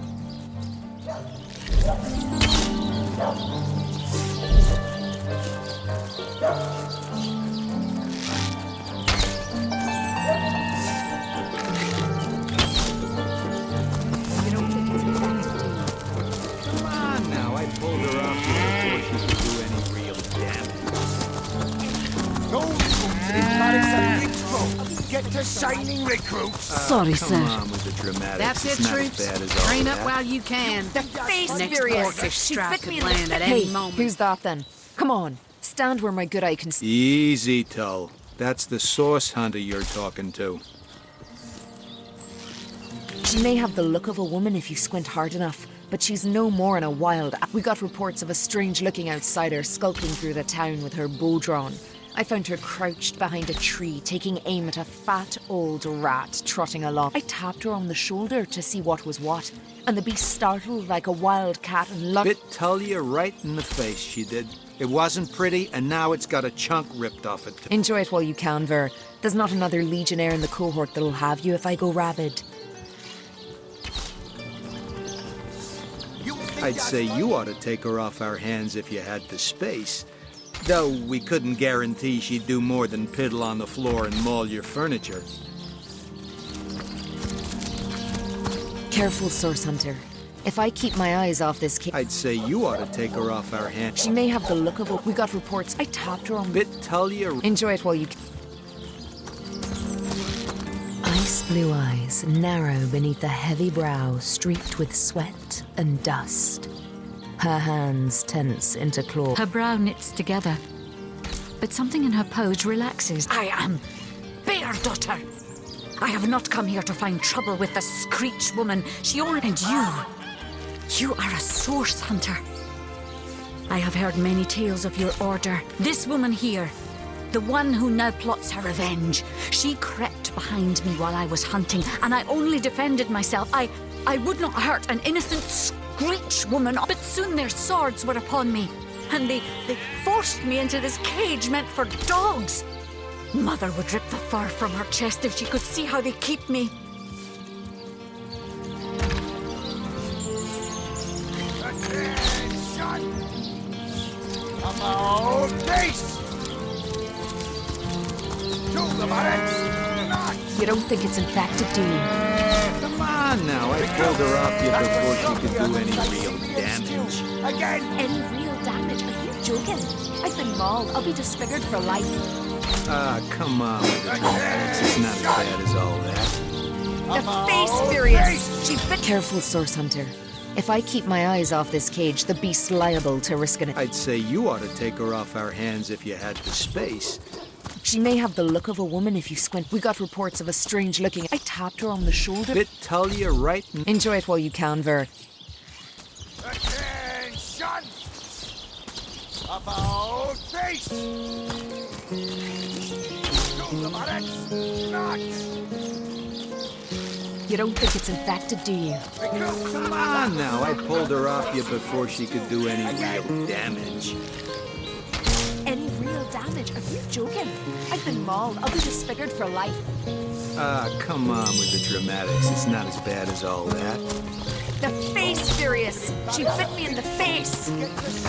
Come on now, I pulled her off before she could do any real damage. No recruits in Paris and Intro. Get to signing recruits. Sorry, sir. Come on with the dramatics. That's It's it, not as troops. bad as all Train up that. while you can. The face Next furious. orcish She strike bit could me in the land at Hey, any moment. who's that then? Come on, stand where my good eye can see. Easy, Tull. That's the source hunter you're talking to. She may have the look of a woman if you squint hard enough, but she's no more than a wild. We got reports of a strange-looking outsider skulking through the town with her bow drawn. I found her crouched behind a tree, taking aim at a fat old rat trotting along. I tapped her on the shoulder to see what was what, and the beast startled like a wild cat and Bit Tull you right in the face, she did. It wasn't pretty, and now it's got a chunk ripped off it. Enjoy it while you can, Ver. There's not another legionnaire in the cohort that'll have you if I go rabid. I'd say you ought to take her off our hands if you had the space. Though we couldn't guarantee she'd do more than piddle on the floor and maul your furniture. Careful, Source Hunter. If I keep my eyes off this kid, I'd say you ought to take her off our hands. She may have the look of a... We got reports. I tapped her on... Bit Tull you... Enjoy it while you can. Ice blue eyes, narrow beneath a heavy brow streaked with sweat and dust. Her hands tense into claw. Her brow knits together, but something in her pose relaxes. I am Bear Daughter. I have not come here to find trouble with the Screech woman. She only... And you are a source hunter. I have heard many tales of your order. This woman here, the one who now plots her revenge, she crept behind me while I was hunting, and I only defended myself. I would not hurt an innocent Screech woman, but soon their swords were upon me, and they forced me into this cage meant for dogs. Mother would rip the fur from her chest if she could see how they keep me. About face! To the barracks! You don't think it's infected, do you? Come on now, I pulled her off you before she could do any real damage. Again! Any real damage? Are you joking? I've been mauled. I'll be disfigured for life. Ah, come on with the dramatics. It's not as bad as all that. The face furious! She bit... Careful, Source Hunter. If I keep my eyes off this cage, the beast's liable to risking it. I'd say you ought to take her off our hands if you had the space. She may have the look of a woman if you squint. We got reports of a strange-looking... I tapped her on the shoulder. Bit Tull you right in... Enjoy it while you can, Ver. Attention! About face! To the barracks! Not! You don't think it's infected, do you? Come on now, I pulled her off you before she could do any real damage. Any real damage? Are you joking? I've been mauled. I'll be disfigured for life. Ah, come on with the dramatics. It's not as bad as all that. The face furious! She bit me in the face!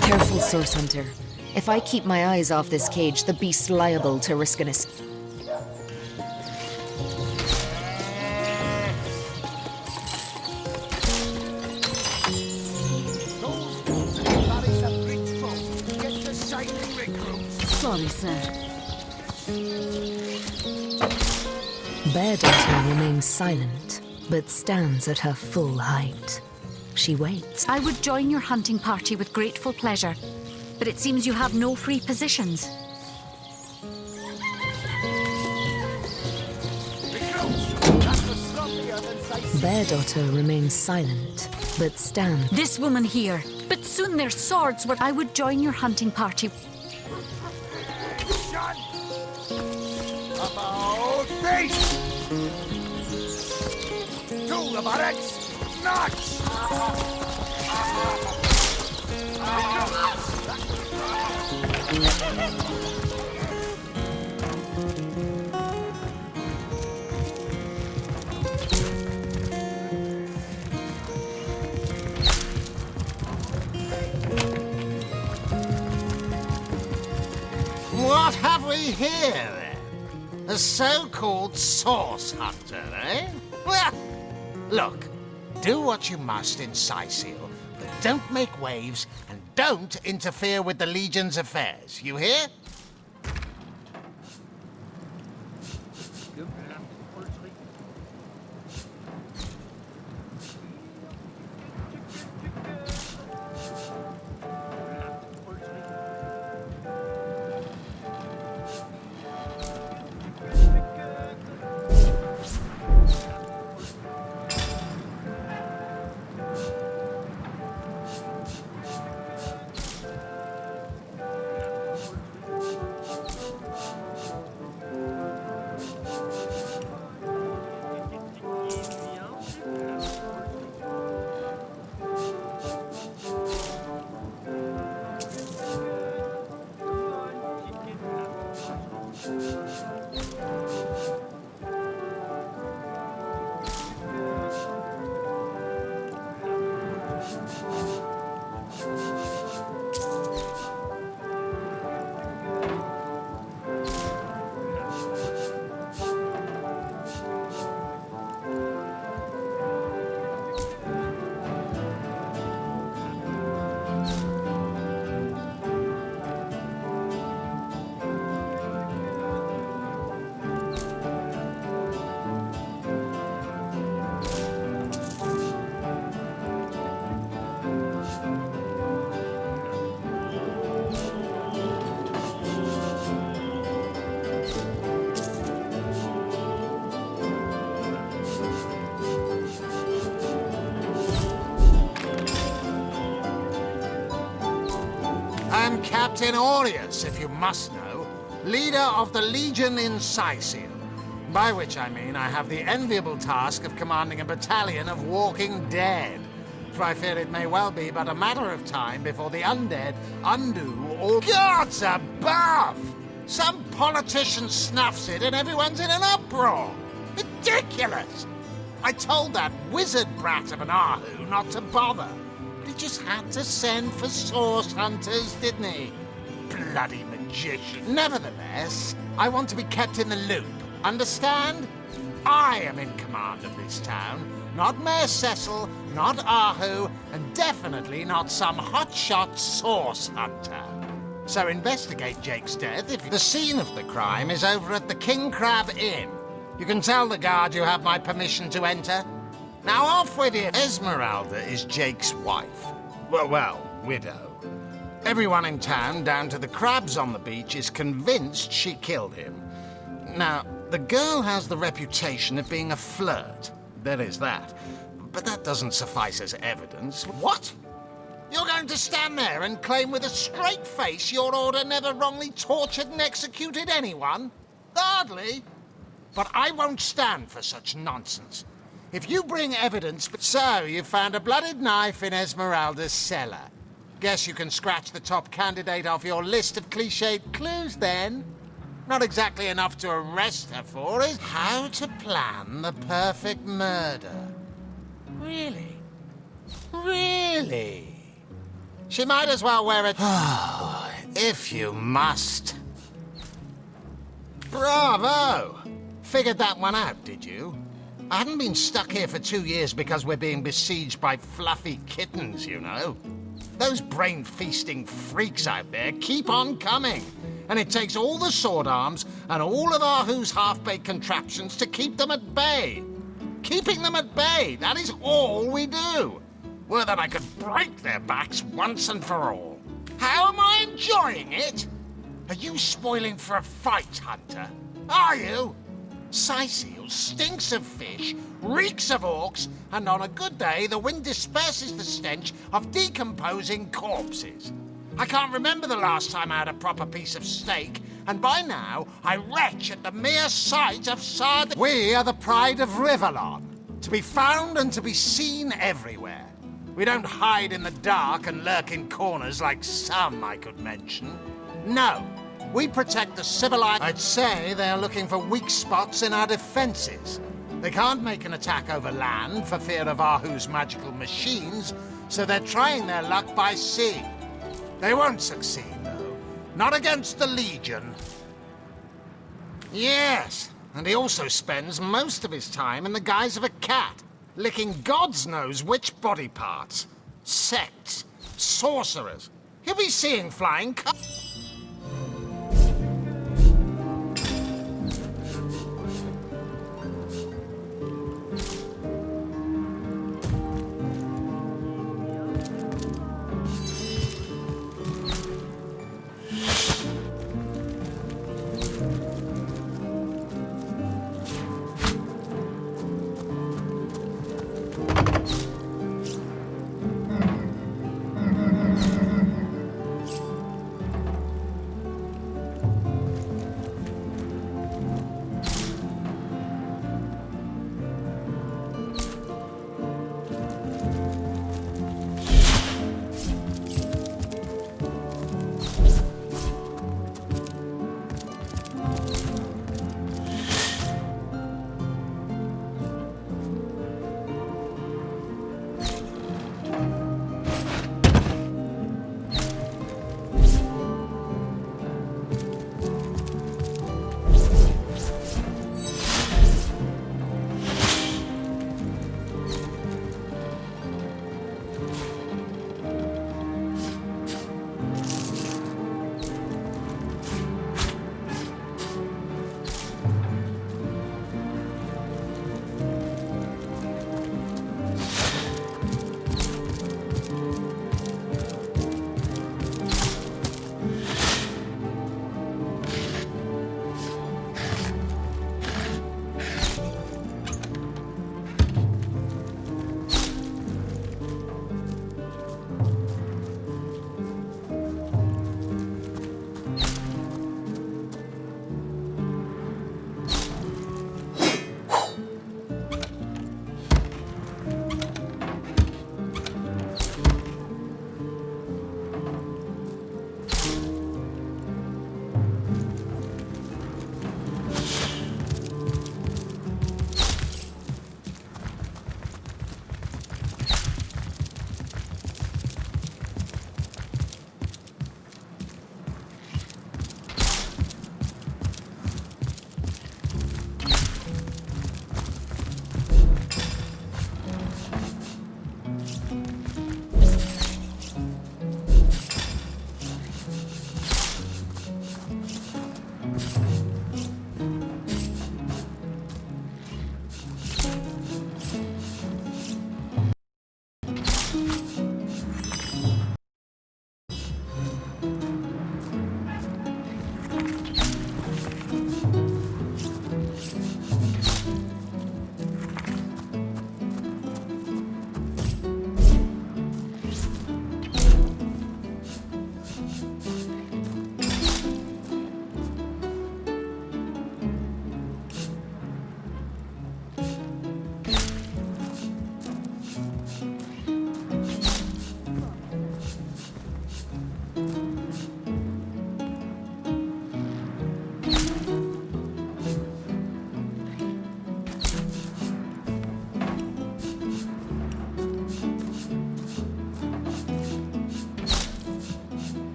Careful, Source Hunter. If I keep my eyes off this cage, the beast's liable to risking us. Sorry, sir. Bear Daughter remains silent, but stands at her full height. She waits. I would join your hunting party with grateful pleasure, but it seems you have no free positions. Bear Daughter remains silent, but stands. This woman here, but soon their swords were... I would join your hunting party. About face! To the barracks! Not! What have we here, then? A so-called source hunter, eh? Well, look, do what you must in Scythial, but don't make waves and don't interfere with the Legion's affairs. You hear? I'm Captain Aureus, if you must know, leader of the Legion in Scythial. By which I mean I have the enviable task of commanding a battalion of walking dead. For I fear it may well be but a matter of time before the undead undo all gods above! Some politician snuffs it and everyone's in an uproar! Ridiculous! I told that wizard brat of an Ahu not to bother. But he just had to send for source hunters, didn't he? Bloody magician. Nevertheless, I want to be kept in the loop. Understand? I am in command of this town. Not Mayor Cecil, not Ahu, and definitely not some hotshot source hunter. So investigate Jake's death if the scene of the crime is over at the King Crab Inn. You can tell the guard you have my permission to enter. Now off with you. Esmeralda is Jake's wife. Well, widow. Everyone in town, down to the crabs on the beach, is convinced she killed him. Now, the girl has the reputation of being a flirt. There is that. But that doesn't suffice as evidence. What? You're going to stand there and claim with a straight face your order never wrongly tortured and executed anyone? Hardly. But I won't stand for such nonsense. If you bring evidence... So, you found a blooded knife in Esmeralda's cellar. Guess you can scratch the top candidate off your list of cliched clues, then. Not exactly enough to arrest her for, is how to plan the perfect murder. Really? Really? She might as well wear it... if you must. Bravo! Figured that one out, did you? I haven't been stuck here for 2 years because we're being besieged by fluffy kittens, you know. Those brain-feasting freaks out there keep on coming. And it takes all the sword arms and all of Ahu's half-baked contraptions to keep them at bay. Keeping them at bay, that is all we do. Were that I could break their backs once and for all. How am I enjoying it? Are you spoiling for a fight, Hunter? Are you? Scythial stinks of fish, reeks of orcs, and on a good day the wind disperses the stench of decomposing corpses. I can't remember the last time I had a proper piece of steak, and by now I retch at the mere sight of sard. We are the pride of Rivellon, to be found and to be seen everywhere. We don't hide in the dark and lurk in corners like some I could mention. No. We protect the civilized... I'd say they're looking for weak spots in our defenses. They can't make an attack over land for fear of Ahu's magical machines, so they're trying their luck by sea. They won't succeed, though. Not against the Legion. Yes, and he also spends most of his time in the guise of a cat, licking God's knows which body parts. Sects, sorcerers. He'll be seeing flying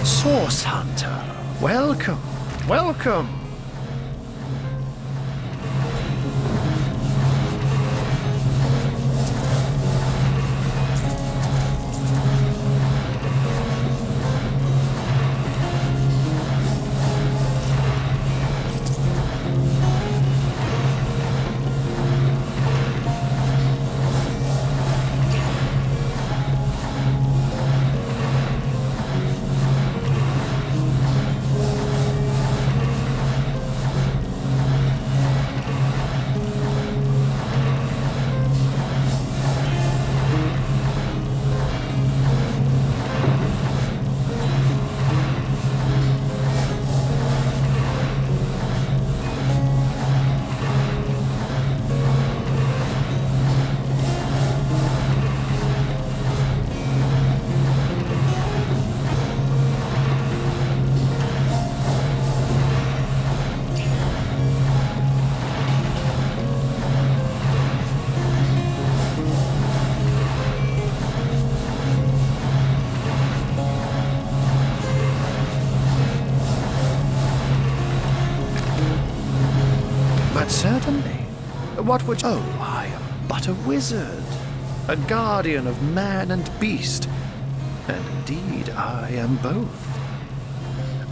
Source Hunter, welcome, welcome. heavenly. What would... Oh, I am but a wizard, a guardian of man and beast, and indeed I am both.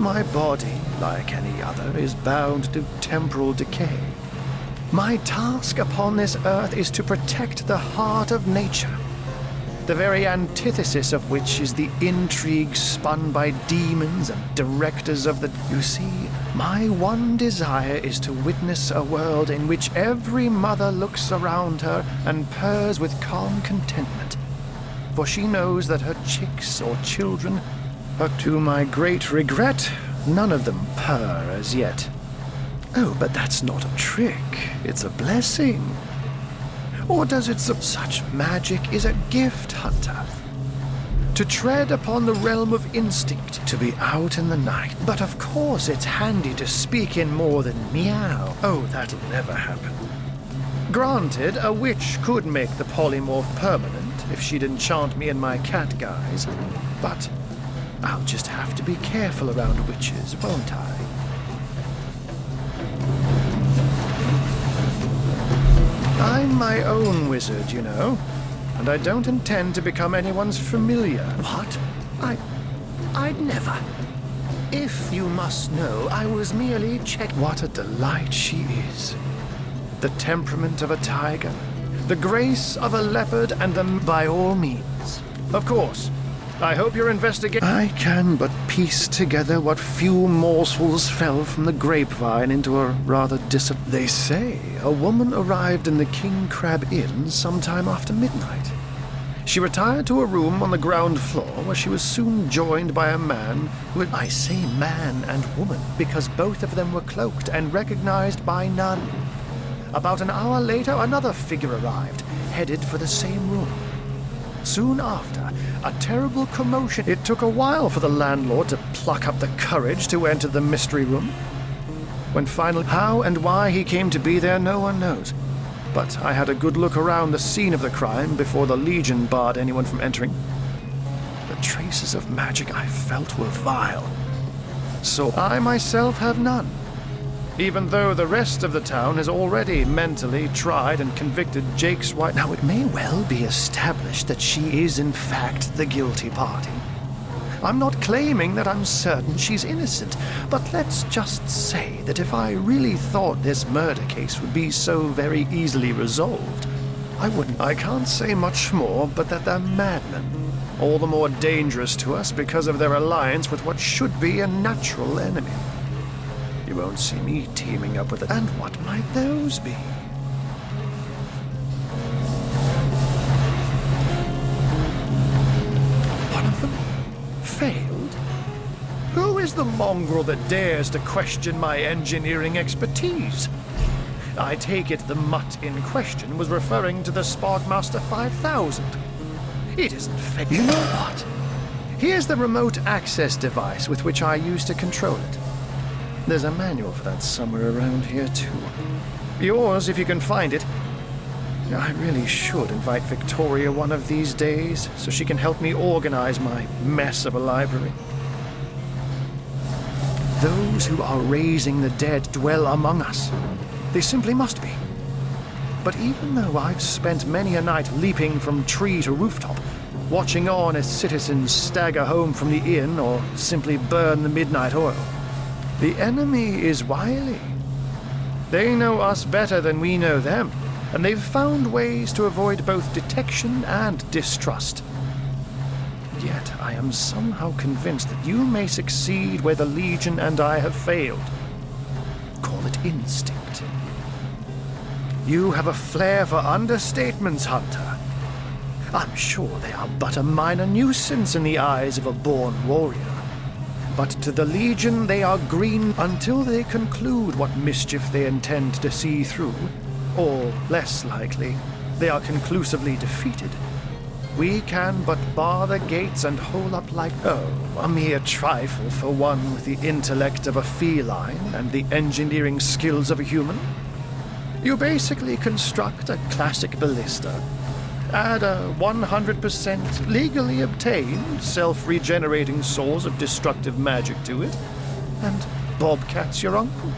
My body, like any other, is bound to temporal decay. My task upon this earth is to protect the heart of nature, the very antithesis of which is the intrigue spun by demons and directors of the... You see, my one desire is to witness a world in which every mother looks around her and purrs with calm contentment, for she knows that her chicks or children, but to my great regret, none of them purr as yet. Oh, but that's not a trick, it's a blessing. Or does it... Such magic is a gift, Hunter. To tread upon the realm of instinct, to be out in the night. But of course it's handy to speak in more than meow. Oh, that'll never happen. Granted, a witch could make the polymorph permanent if she'd enchant me in my cat guise, but I'll just have to be careful around witches, won't I? I'm my own wizard, you know, and I don't intend to become anyone's familiar. What? I'd never. If you must know, I was merely What a delight she is. The temperament of a tiger, the grace of a leopard, and by all means. Of course, I hope you're investigating... I can but piece together what few morsels fell from the grapevine into a rather They say a woman arrived in the King Crab Inn sometime after midnight. She retired to a room on the ground floor where she was soon joined by a man who... I say man and woman because both of them were cloaked and recognized by none. About an hour later, another figure arrived, headed for the same room. Soon after, a terrible commotion. It took a while for the landlord to pluck up the courage to enter the mystery room. When finally, how and why he came to be there, no one knows. But I had a good look around the scene of the crime before the Legion barred anyone from entering. The traces of magic I felt were vile. So I myself have none. Even though the rest of the town has already mentally tried and convicted Jake's wife. Now, it may well be established that she is, in fact, the guilty party. I'm not claiming that I'm certain she's innocent, but let's just say that if I really thought this murder case would be so very easily resolved, I wouldn't. I can't say much more, but that they're madmen, all the more dangerous to us because of their alliance with what should be a natural enemy. You won't see me teaming up with it. And what might those be? One of them failed? Who is the mongrel that dares to question my engineering expertise? I take it the mutt in question was referring to the Sparkmaster 5000. It isn't fair. You know what? Here's the remote access device with which I used to control it. There's a manual for that somewhere around here, too. Yours, if you can find it. I really should invite Victoria one of these days, so she can help me organize my mess of a library. Those who are raising the dead dwell among us. They simply must be. But even though I've spent many a night leaping from tree to rooftop, watching on as citizens stagger home from the inn or simply burn the midnight oil, the enemy is wily. They know us better than we know them, and they've found ways to avoid both detection and distrust. Yet I am somehow convinced that you may succeed where the Legion and I have failed. Call it instinct. You have a flair for understatements, Hunter. I'm sure they are but a minor nuisance in the eyes of a born warrior. But to the Legion they are green until they conclude what mischief they intend to see through. Or, less likely, they are conclusively defeated. We can but bar the gates and hole up like, a mere trifle for one with the intellect of a feline and the engineering skills of a human. You basically construct a classic ballista, add a 100% legally obtained self-regenerating source of destructive magic to it, and Bobcat's your uncle.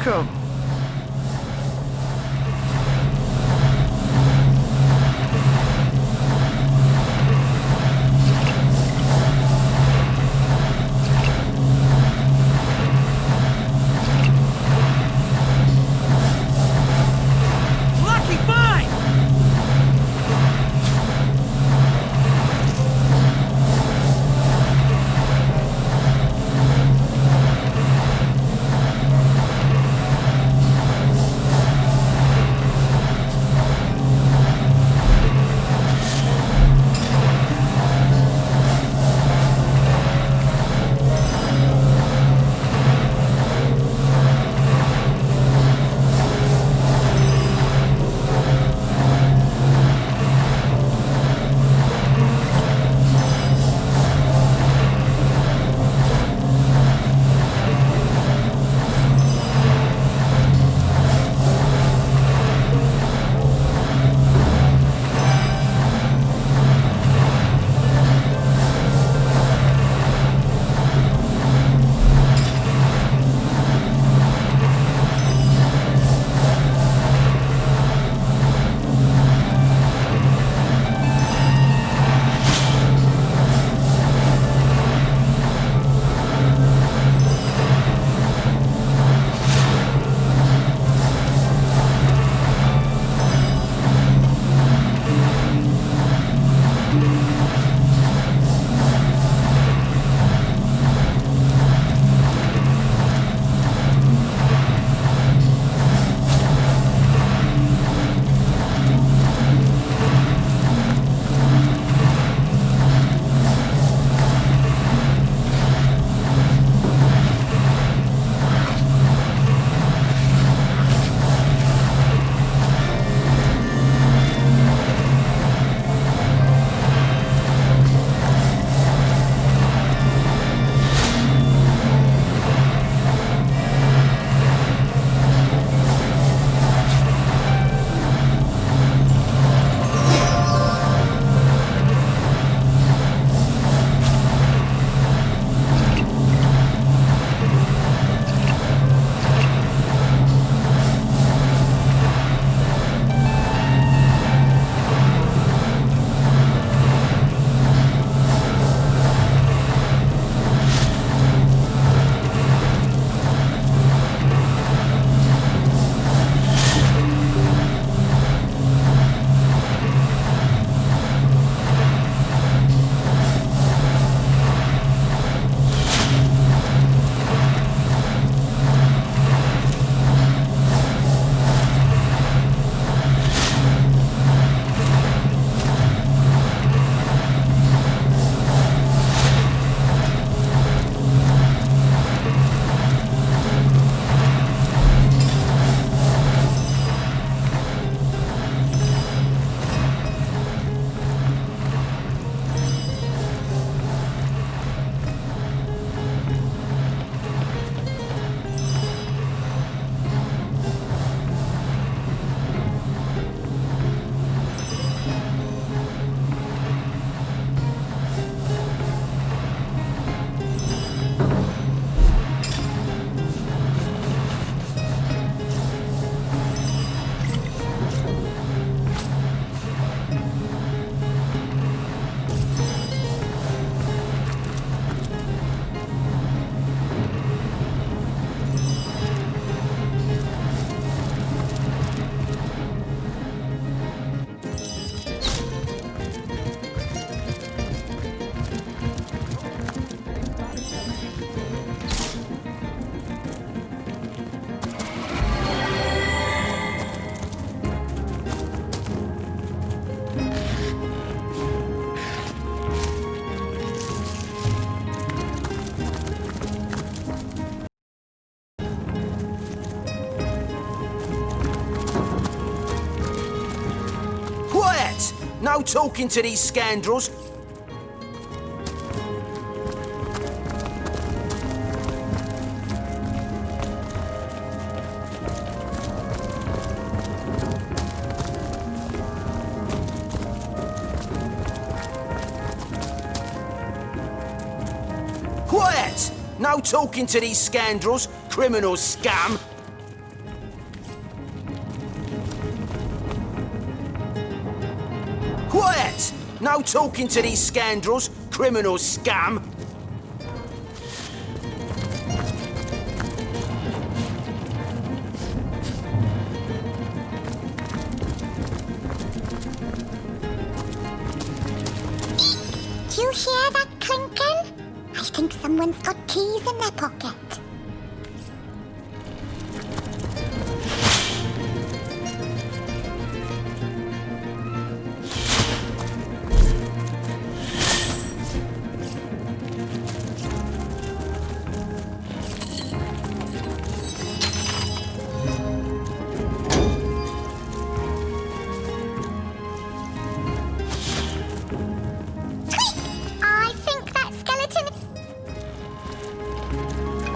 welcome. Lucky find! No talking to these scoundrels. Quiet! No talking to these scoundrels, criminal scum. No talking to these scoundrels, criminals, scum. Do you hear that clinking? I think someone's got keys in their pocket. I think that skeleton...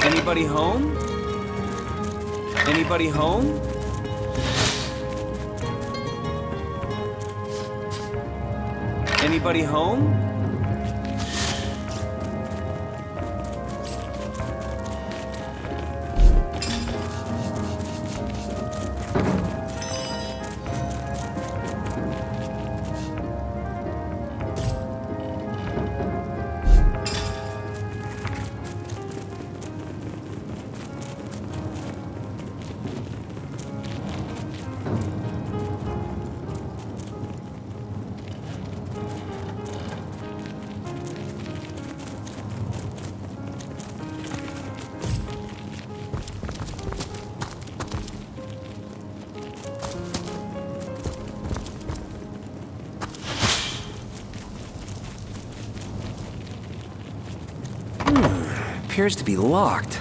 Anybody home? Anybody home? Anybody home? Appears to be locked.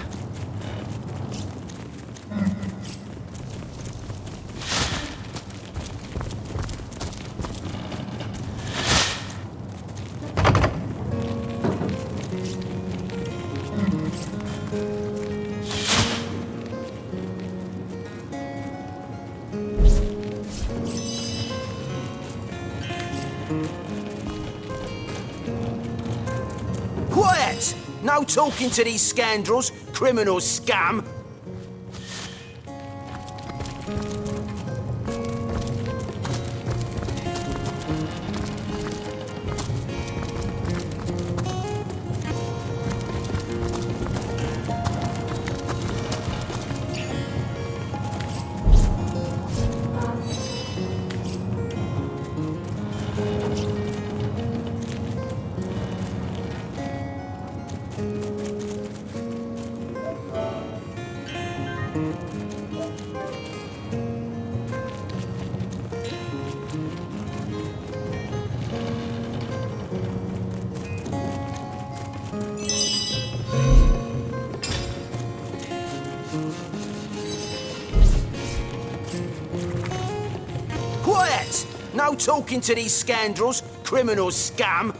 Quiet! No talking to these scoundrels, criminals, scum. Quiet! No talking to these scoundrels, criminals, scum.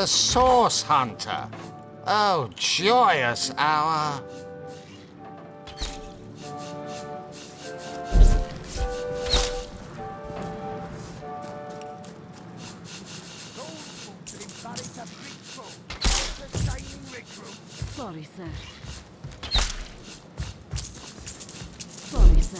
the Source Hunter. Oh, joyous hour. Sorry, sir. Sorry, sir.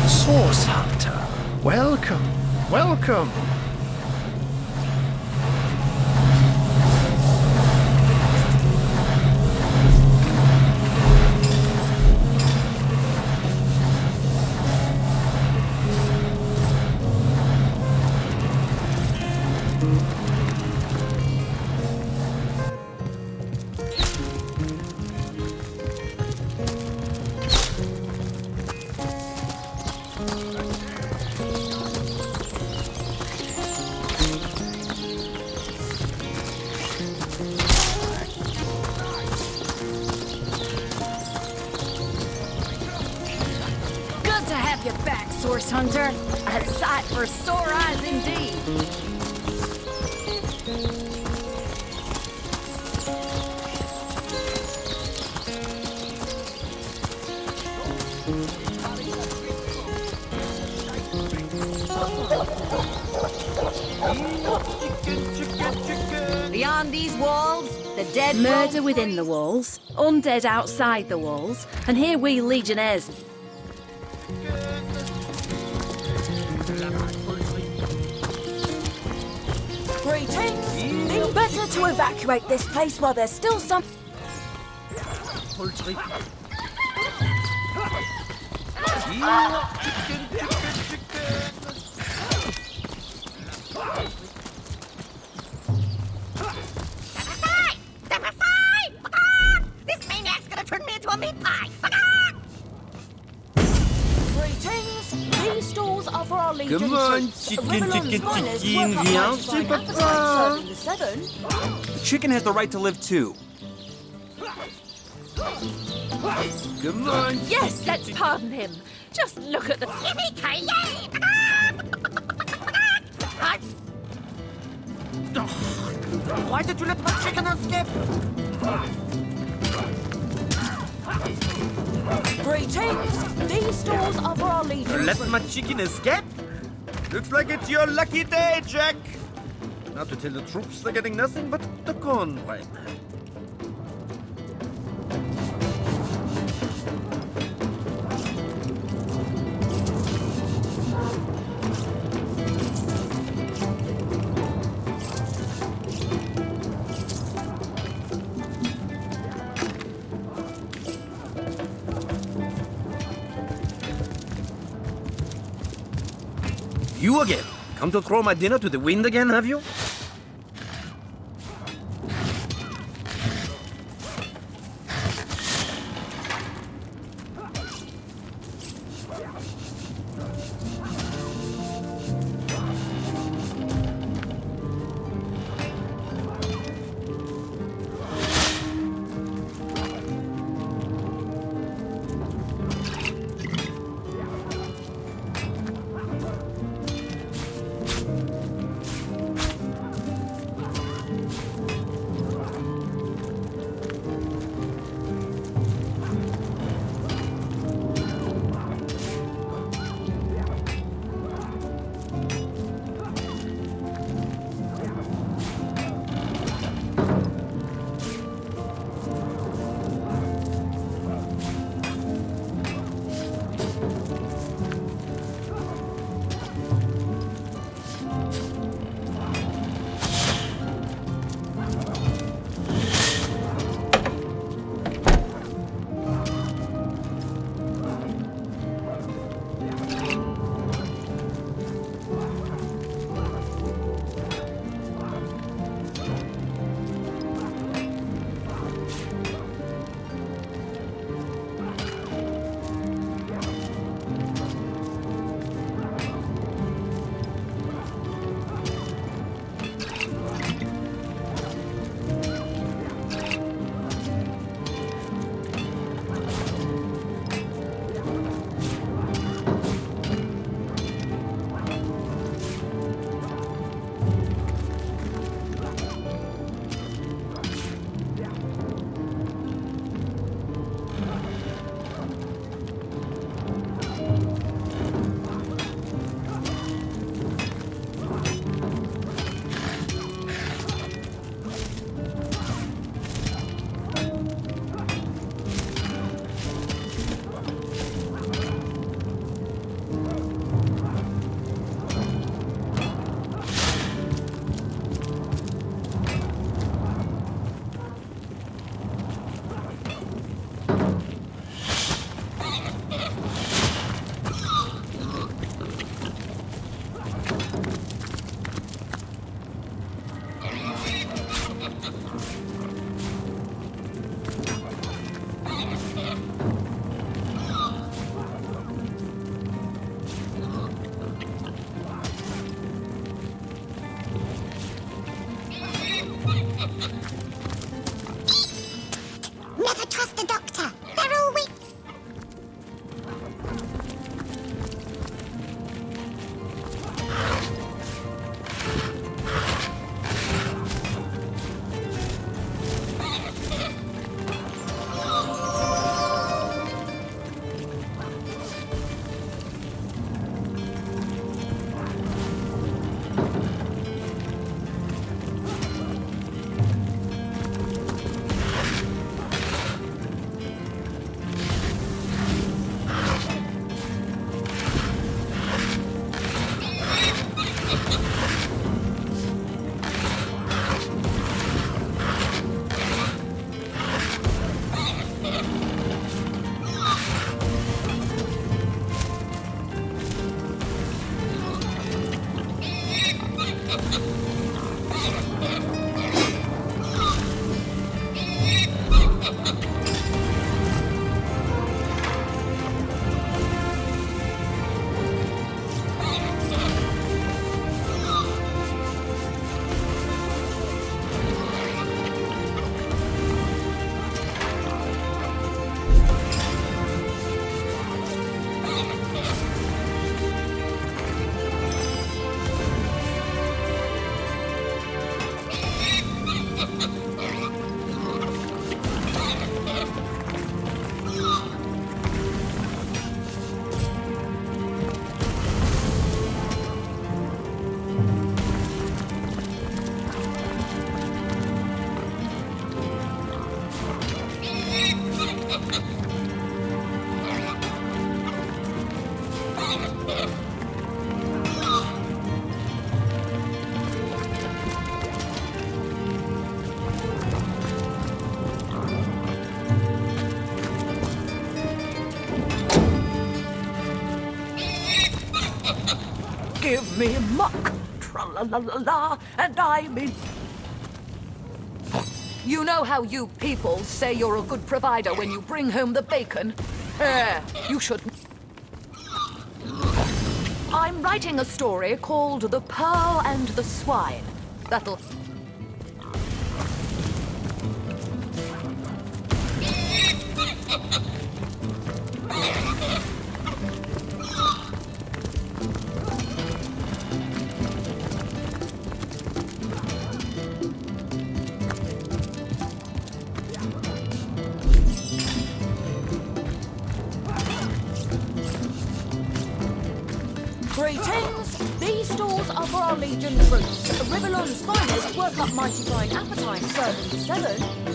Source Hunter. Welcome. Welcome. Good to have you back, Source Hunter. A sight for sore eyes indeed. Beyond these walls, the dead Murder within the walls, undead outside the walls, and here we Legionnaires. Greetings. Think better to evacuate this place while there's still some. Step aside! Ah! This maniac's gonna turn me into a meat pie! Greetings. These stalls are for our Legion Come on, troops. chicken, Riverland's chicken, miners chicken, work up viens, mighty fine papa. appetite serving the seven. The chicken has the right to live too. Come on. Yes, let's pardon him. Just look at the. Yippee-ki-yay! Why did you let my chicken escape? Greetings. These stalls are for our Legion Let troops. my chicken escape? Looks like it's your lucky day, Jack. Now to tell the troops they're getting nothing but the cornbread. You again? Come to throw my dinner to the wind again, have you? give me muck, tra-la-la-la-la, and I'm in. You know how you people say you're a good provider when you bring home the bacon? You should. I'm writing a story called The Pearl and the Swine. That'll... Greetings! These stores are for our Legion troops. Rivalon's finest work up mighty fine appetite, serving 7.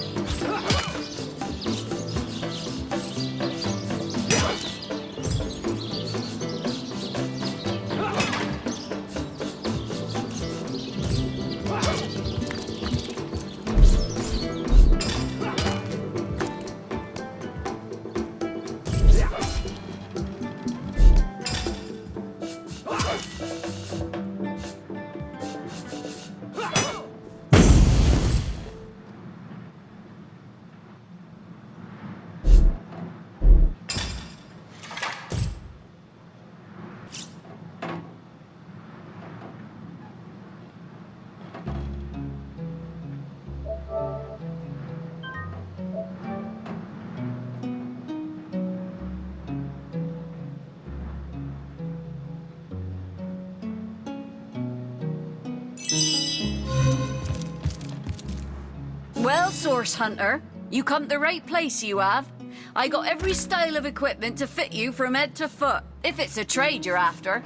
Well, Source Hunter, you come to the right place, you have. I got every style of equipment to fit you from head to foot, if it's a trade you're after.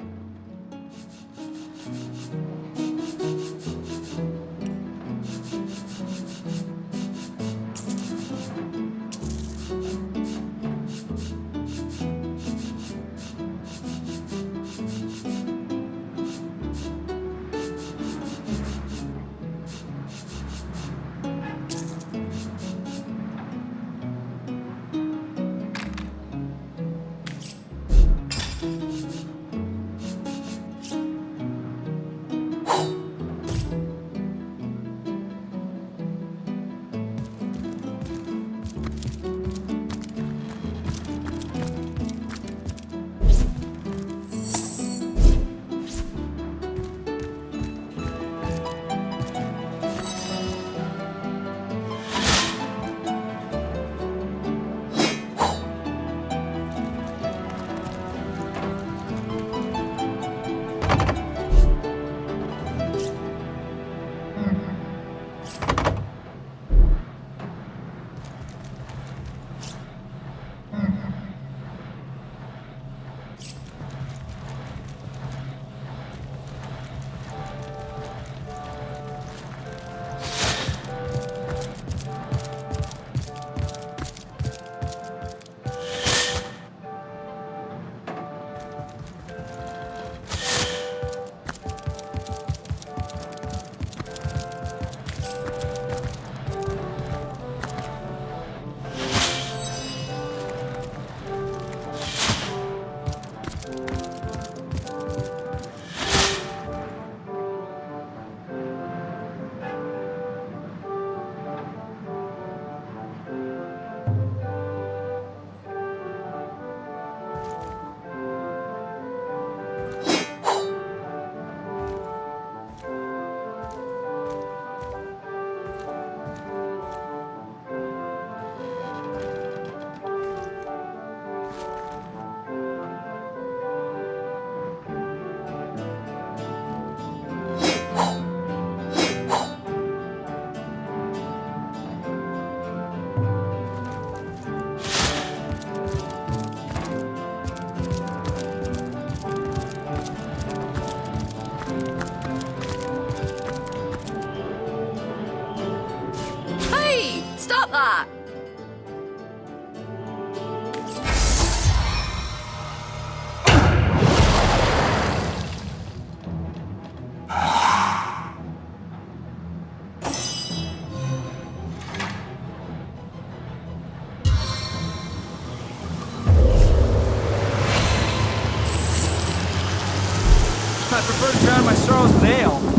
prefer to drown my sorrows in ale.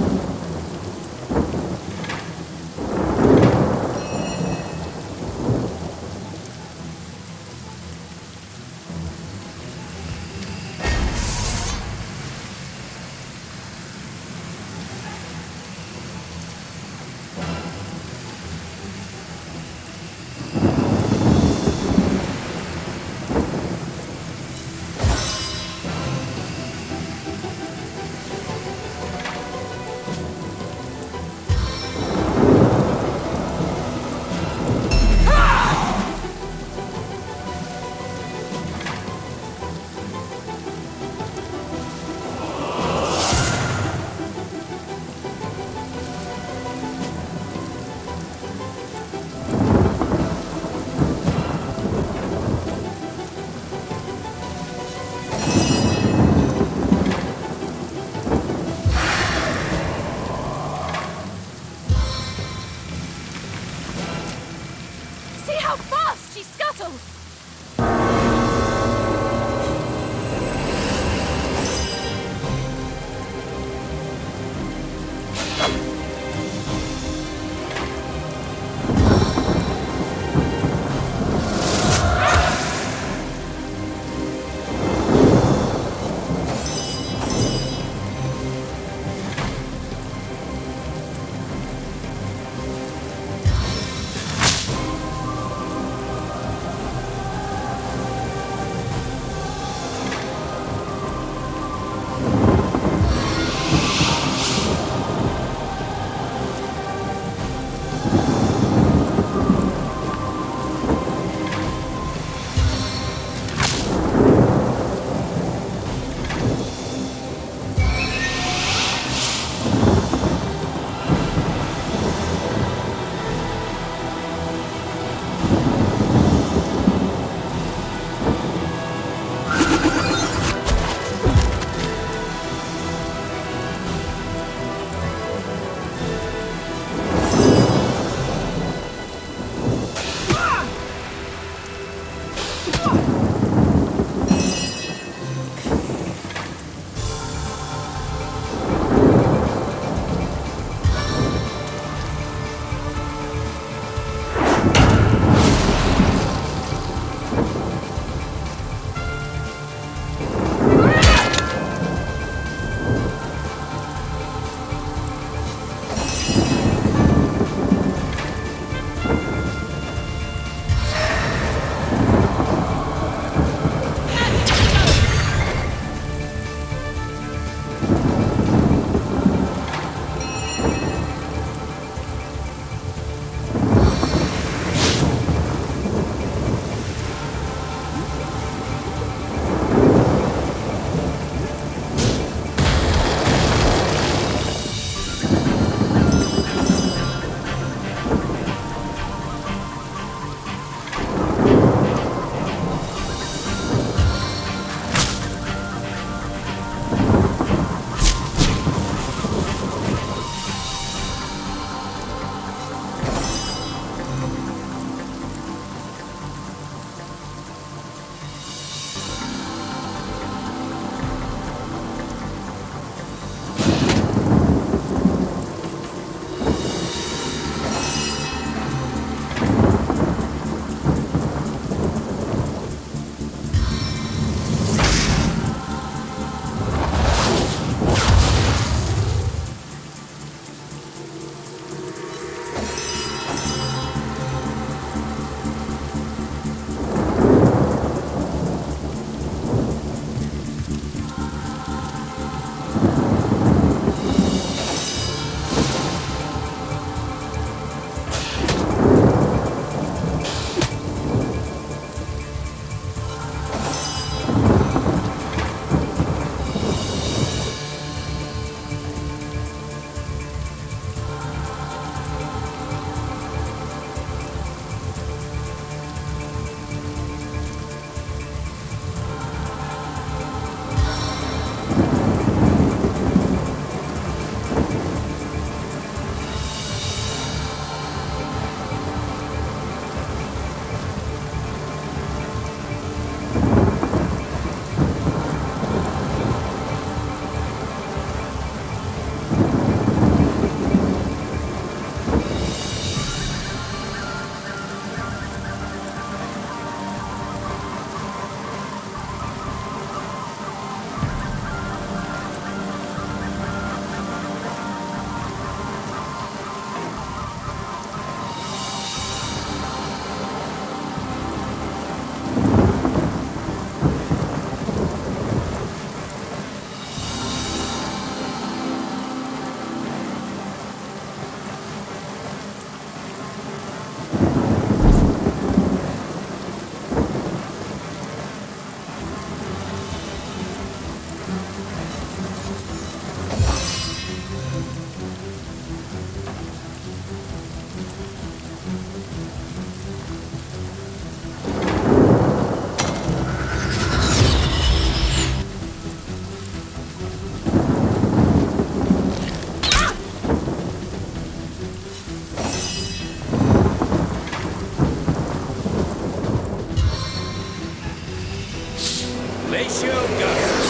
Place your guns.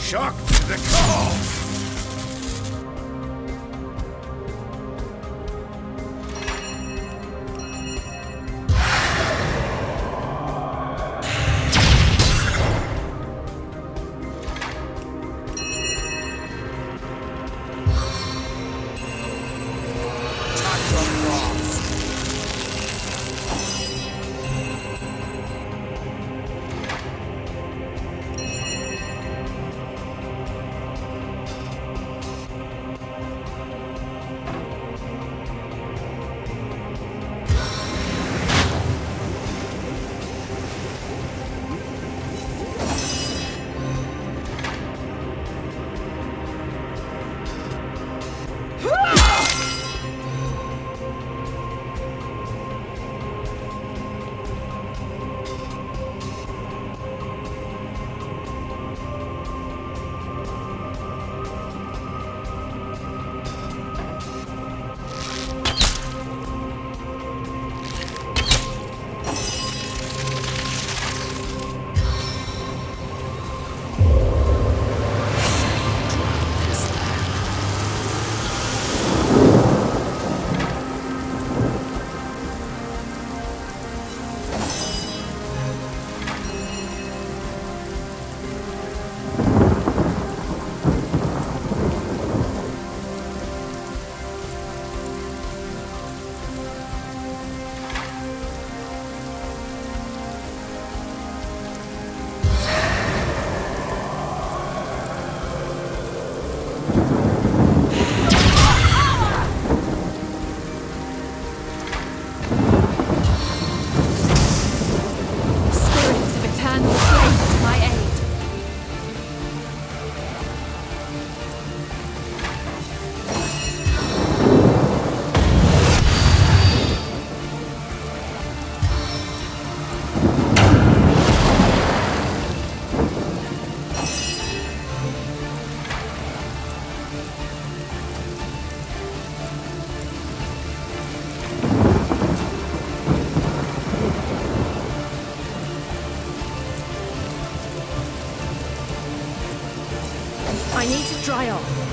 Shock to the call! must dry off.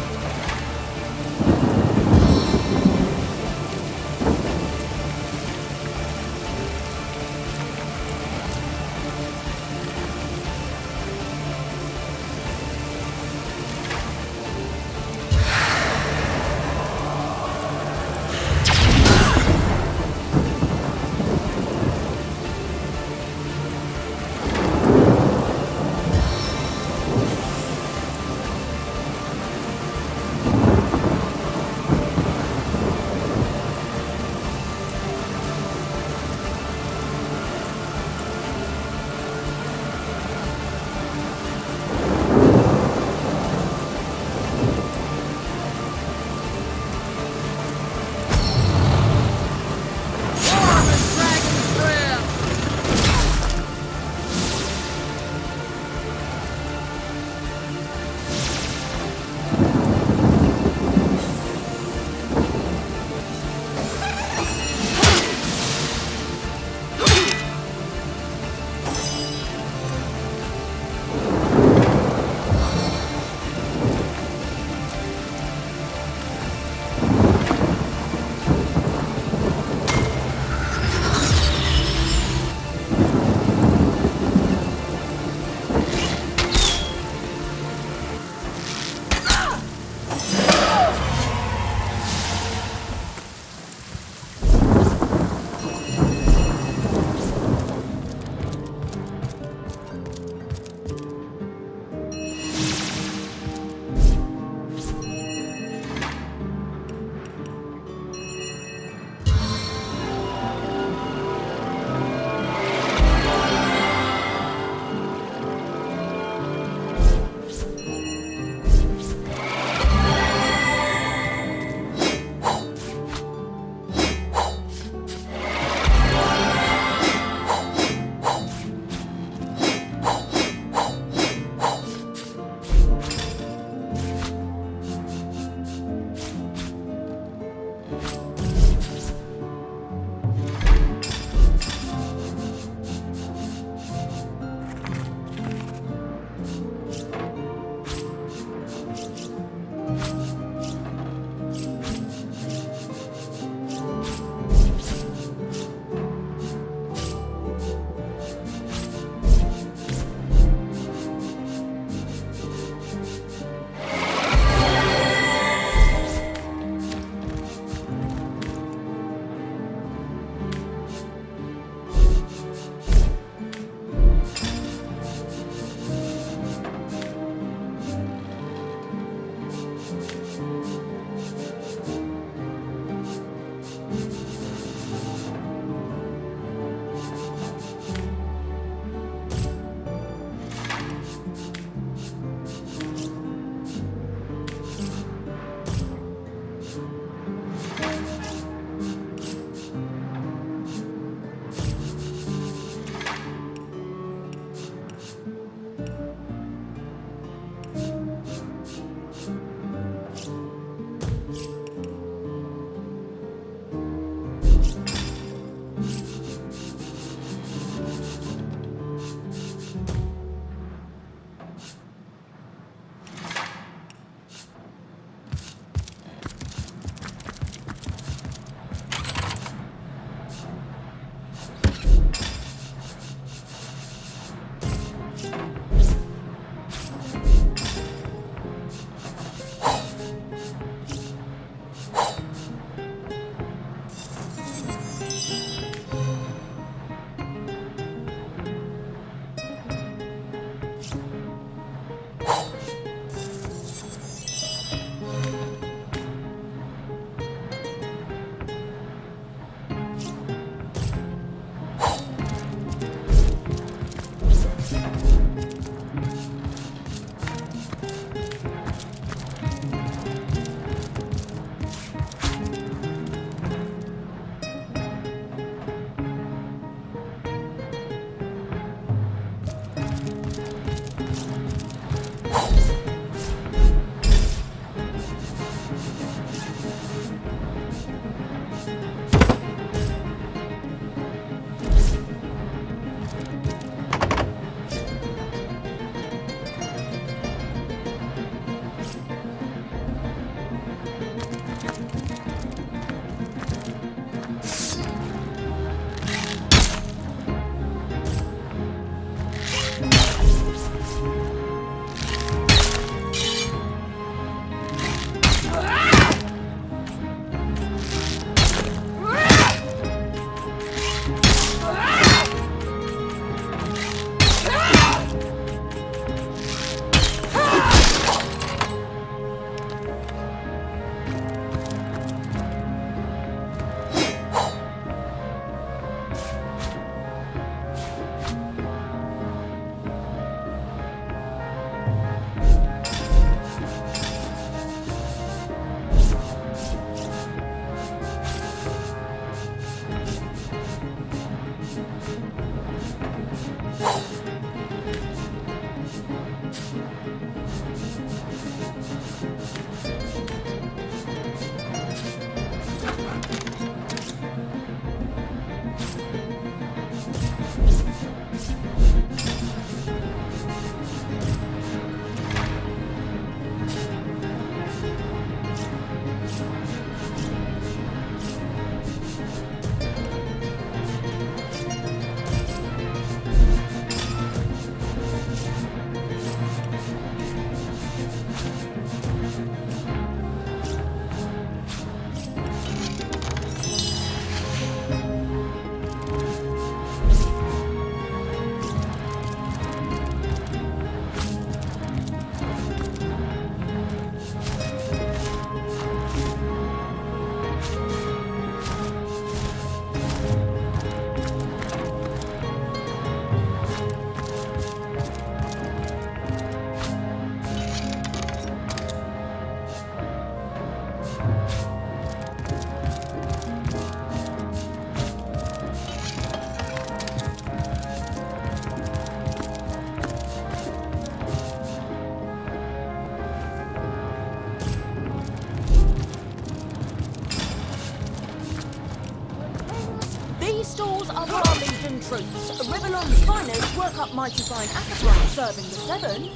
Legion troops. Rivellon's finest work up mighty fine appetite, serving the seven.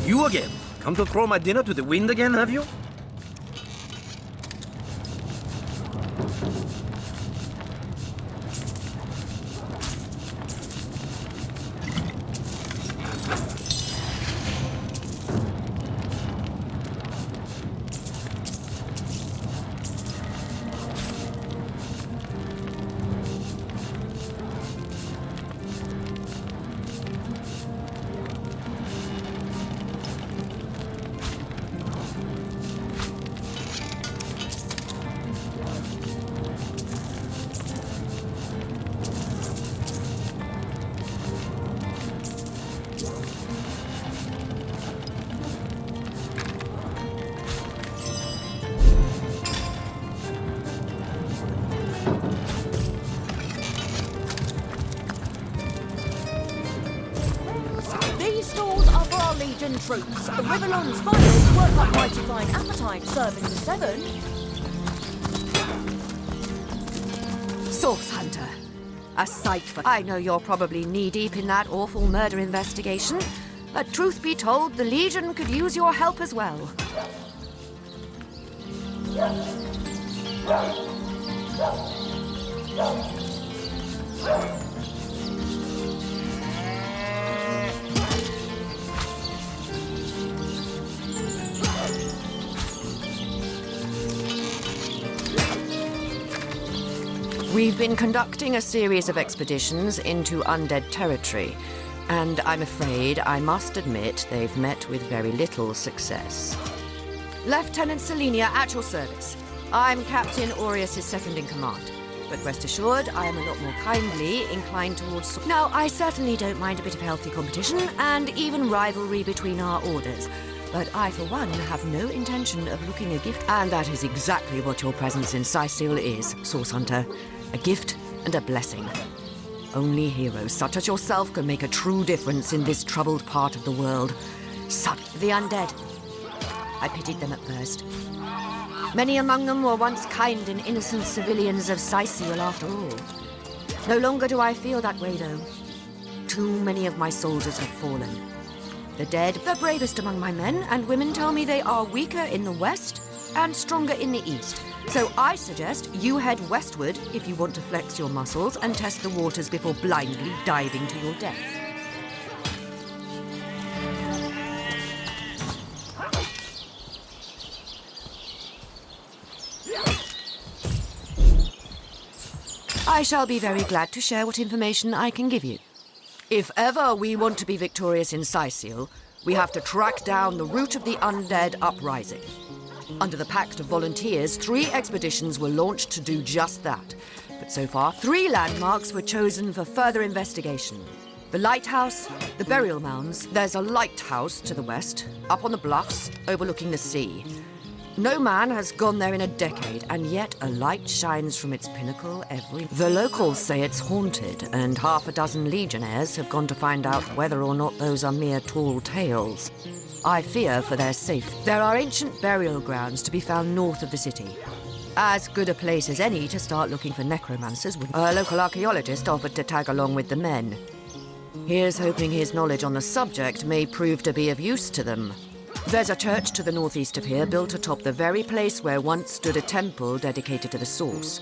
You again? Come to throw my dinner to the wind again, have you? Legion troops. Rivellon's finest work up mighty fine appetite, serving the seven. Source Hunter. A sight for... I know you're probably knee-deep in that awful murder investigation, but truth be told, the Legion could use your help as well. We've been conducting a series of expeditions into undead territory, and I'm afraid I must admit they've met with very little success. Lieutenant Selenia, at your service. I'm Captain Aureus' second-in-command, but rest assured I am a lot more kindly inclined towards... Now, I certainly don't mind a bit of healthy competition, and even rivalry between our orders. But I, for one, have no intention of looking a gift... And that is exactly what your presence in Sicil is, Source Hunter. A gift and a blessing. Only heroes such as yourself can make a true difference in this troubled part of the world. The undead. I pitied them at first. Many among them were once kind and innocent civilians of Sicil after all. No longer do I feel that way, though. Too many of my soldiers have fallen. The dead, the bravest among my men and women, tell me they are weaker in the west and stronger in the east. So I suggest you head westward if you want to flex your muscles and test the waters before blindly diving to your death. I shall be very glad to share what information I can give you. If ever we want to be victorious in Sicil, we have to track down the root of the undead uprising. Under the Pact of Volunteers, 3 expeditions were launched to do just that. But so far, 3 landmarks were chosen for further investigation. The lighthouse, the burial mounds. There's a lighthouse to the west, up on the bluffs, overlooking the sea. No man has gone there in a decade, and yet a light shines from its pinnacle every... The locals say it's haunted, and half a dozen legionnaires have gone to find out whether or not those are mere tall tales. I fear for their safety. There are ancient burial grounds to be found north of the city. As good a place as any to start looking for necromancers. A local archaeologist offered to tag along with the men. Here's hoping his knowledge on the subject may prove to be of use to them. There's a church to the northeast of here, built atop the very place where once stood a temple dedicated to the source.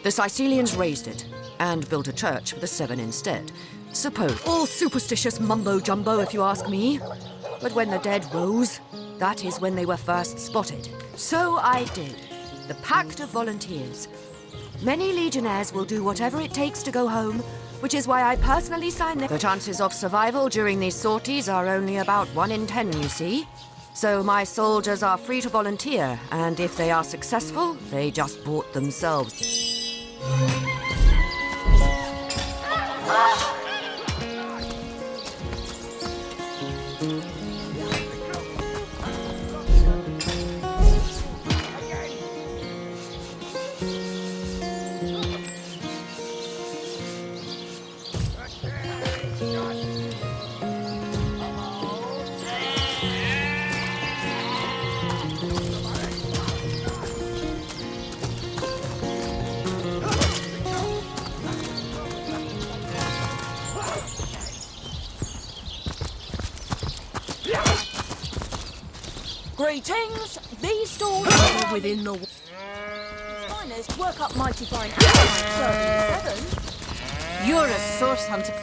The Sicilians razed it, and built a church for the seven instead. Suppose all superstitious mumbo-jumbo, if you ask me. But when the dead rose, that is when they were first spotted. So I did. The Pact of Volunteers. Many legionnaires will do whatever it takes to go home, which is why I personally signed them. The chances of survival during these sorties are only about 1 in 10, you see. So my soldiers are free to volunteer, and if they are successful, they just bought themselves. Greetings. These stalls are within the finest. Work up mighty fine appetite, serving 7. You're a source hunter.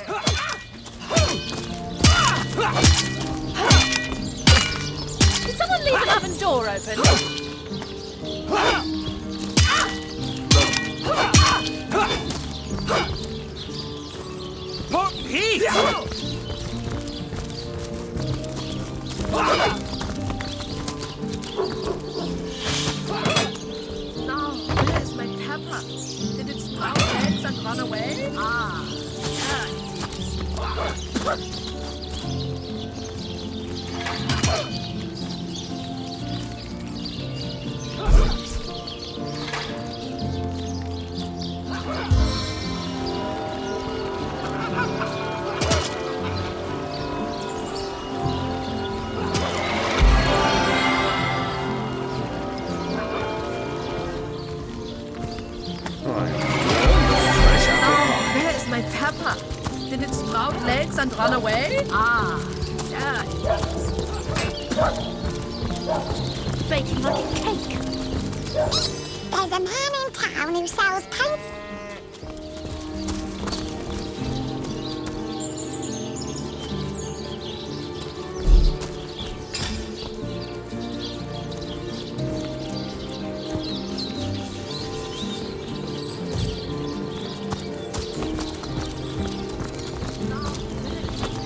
Did someone leave an oven door open? Put heat! Now, where's my pepper? Did it sprout eggs and run away? Ah, there it is. Did it sprout legs and run away? Ah, there it is. Baking like a cake. There's a man in town who sells paint.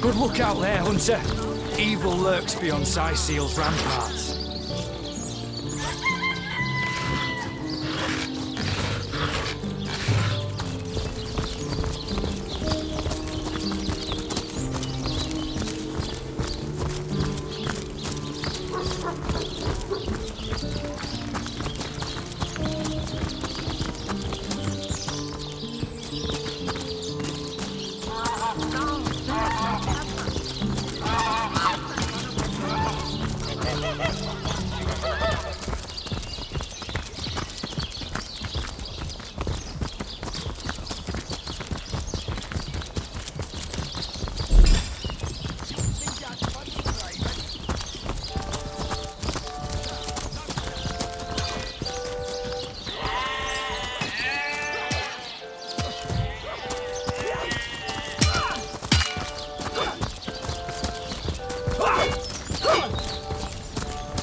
Good look out there, Hunter. Evil lurks beyond Siseal's ramparts.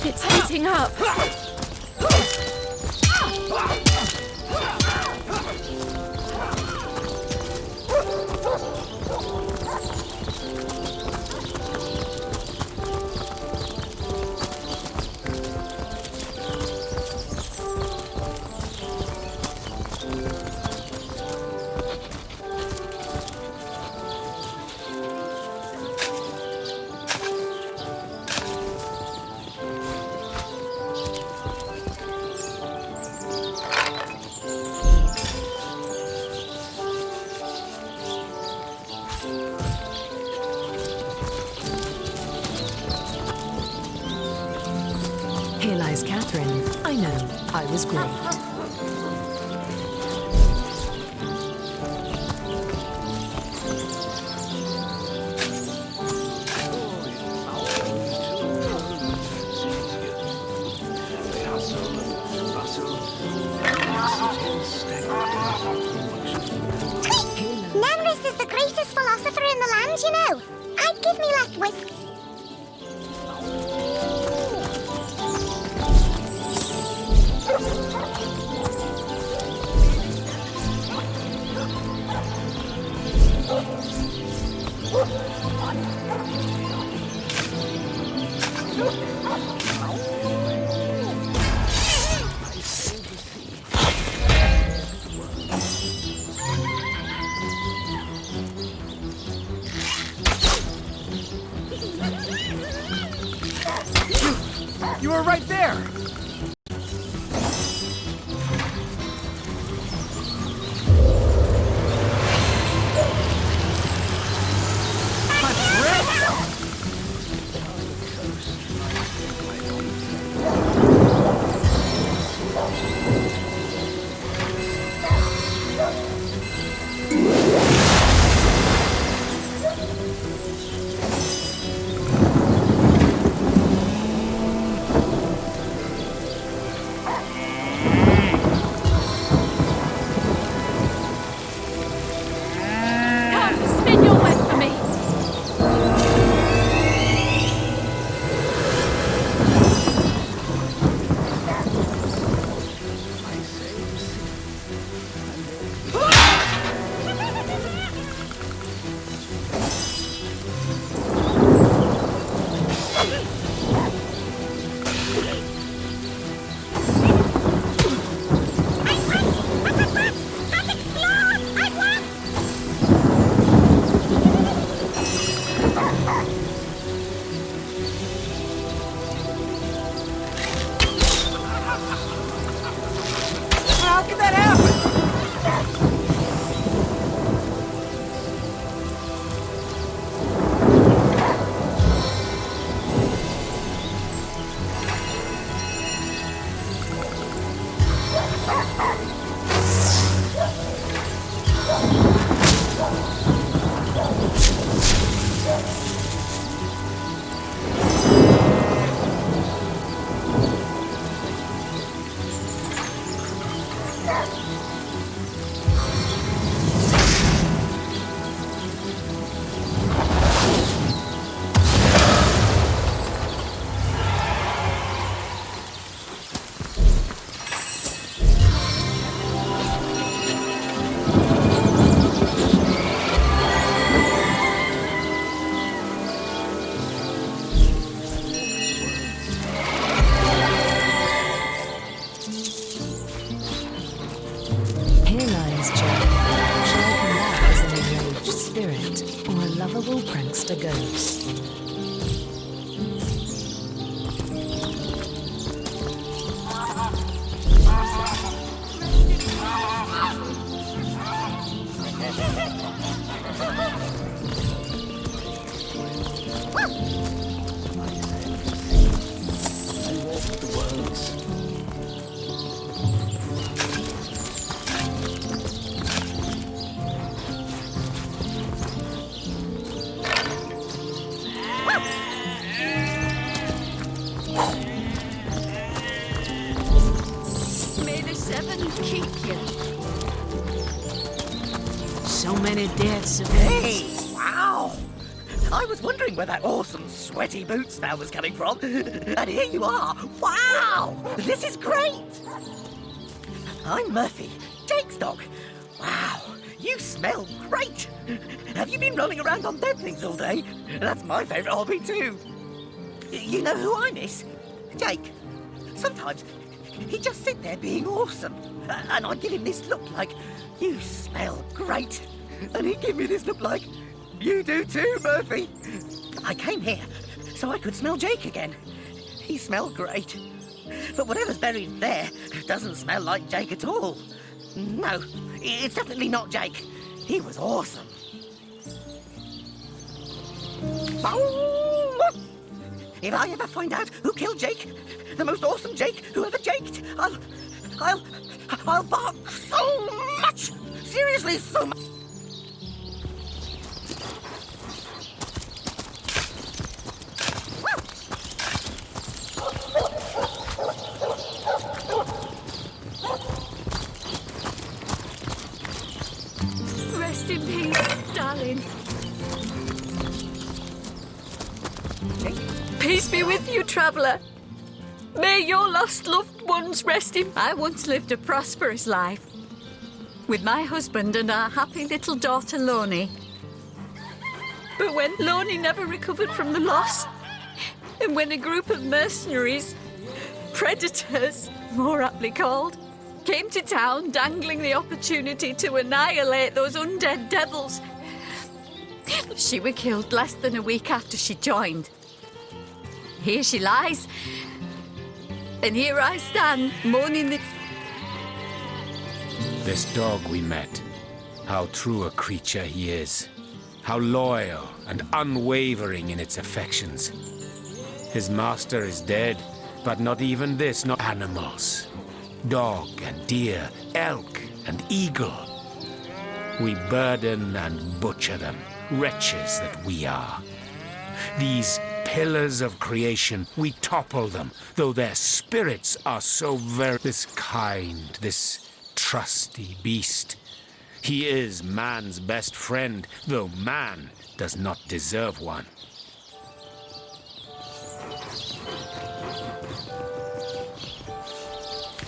It's heating up. Here lies Catherine. I know, I was great. Nemrus is the greatest philosopher in the land, you know. I'd give me left whisk. lovable prankster goes. May the seven keep you. So many deaths of Hey! Wow! I was wondering where that awesome sweaty boot smell was coming from. And here you are! Wow! This is great! I'm Murphy, Jake's dog. Wow! You smell great! Have you been rolling around on dead things all day? That's my favourite hobby too. You know who I miss? Jake. Sometimes he'd just sit there being awesome. And I'd give him this look like, you smell great. And he'd give me this look like, you do too, Murphy. I came here so I could smell Jake again. He smelled great. But whatever's buried there doesn't smell like Jake at all. No, it's definitely not Jake. He was awesome. If I ever find out who killed Jake, the most awesome Jake who ever jaked, I'll bark so much. Seriously, so much. Rest in peace, darling. Peace be with you, traveller. May your lost loved ones rest in... I once lived a prosperous life with my husband and our happy little daughter, Loney. But when Loney never recovered from the loss, and when a group of mercenaries, predators, more aptly called, came to town dangling the opportunity to annihilate those undead devils, she was killed less than a week after she joined. Here she lies, and here I stand, mourning the... This dog we met, how true a creature he is. How loyal and unwavering in its affections. His master is dead, but not even this, not animals. Dog and deer, elk and eagle. We burden and butcher them, wretches that we are. These pillars of creation, we topple them, though their spirits are so very... This kind, this trusty beast. He is man's best friend, though man does not deserve one.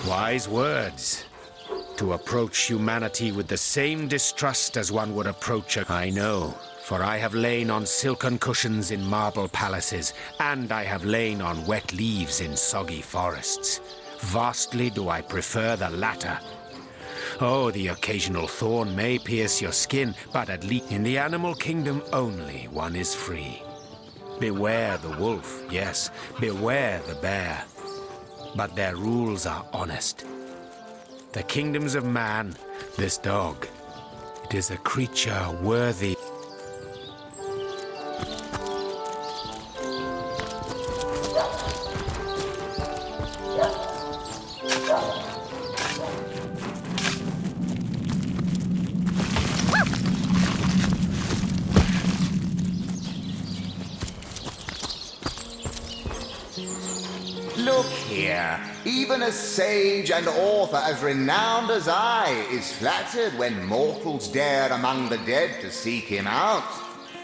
Wise words. To approach humanity with the same distrust as one would approach a... I know. For I have lain on silken cushions in marble palaces, and I have lain on wet leaves in soggy forests. Vastly do I prefer the latter. Oh, the occasional thorn may pierce your skin, but at least in the animal kingdom only one is free. Beware the wolf, yes, beware the bear. But their rules are honest. The kingdoms of man, this dog, it is a creature worthy... Look here, even a sage and author as renowned as I is flattered when mortals dare among the dead to seek him out.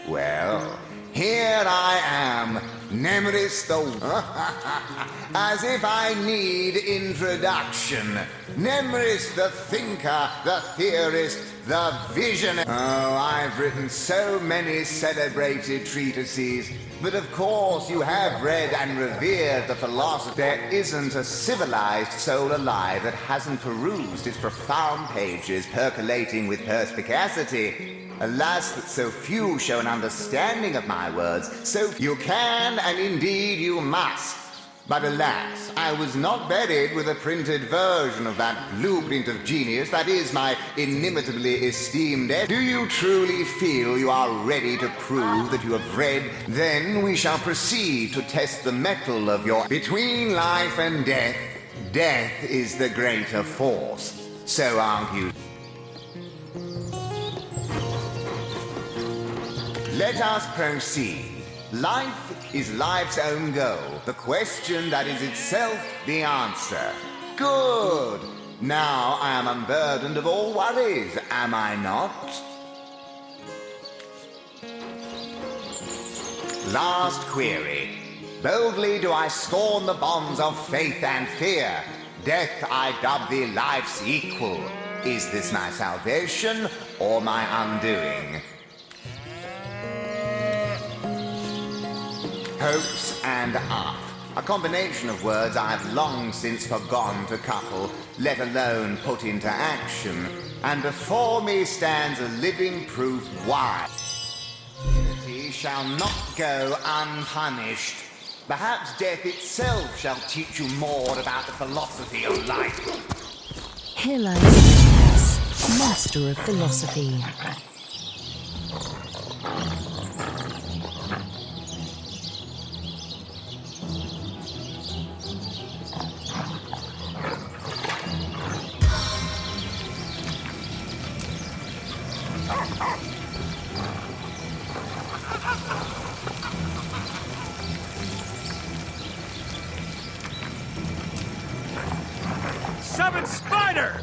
Well, here I am, Nemeris the... As if I need introduction. Nemeris the thinker, the theorist, the visionary. Oh, I've written so many celebrated treatises. But of course you have read and revered the philosopher. There isn't a civilized soul alive that hasn't perused its profound pages percolating with perspicacity. Alas, that so few show an understanding of my words, so you can, and indeed you must. But alas, I was not buried with a printed version of that blueprint of genius that is my inimitably esteemed ed. Do you truly feel you are ready to prove that you have read? Then we shall proceed to test the mettle of your... Between life and death, death is the greater force. So argued. Let us proceed. Life is life's own goal, the question that is itself the answer. Good! Now I am unburdened of all worries, am I not? Last query. Boldly do I scorn the bonds of faith and fear. Death I dub thee life's equal. Is this my salvation or my undoing? Hopes and up. A combination of words I have long since forgone to couple, let alone put into action. And before me stands a living proof why. Divinity shall not go unpunished. Perhaps death itself shall teach you more about the philosophy of life. Here lies Divinity, master of philosophy. Seven Spider!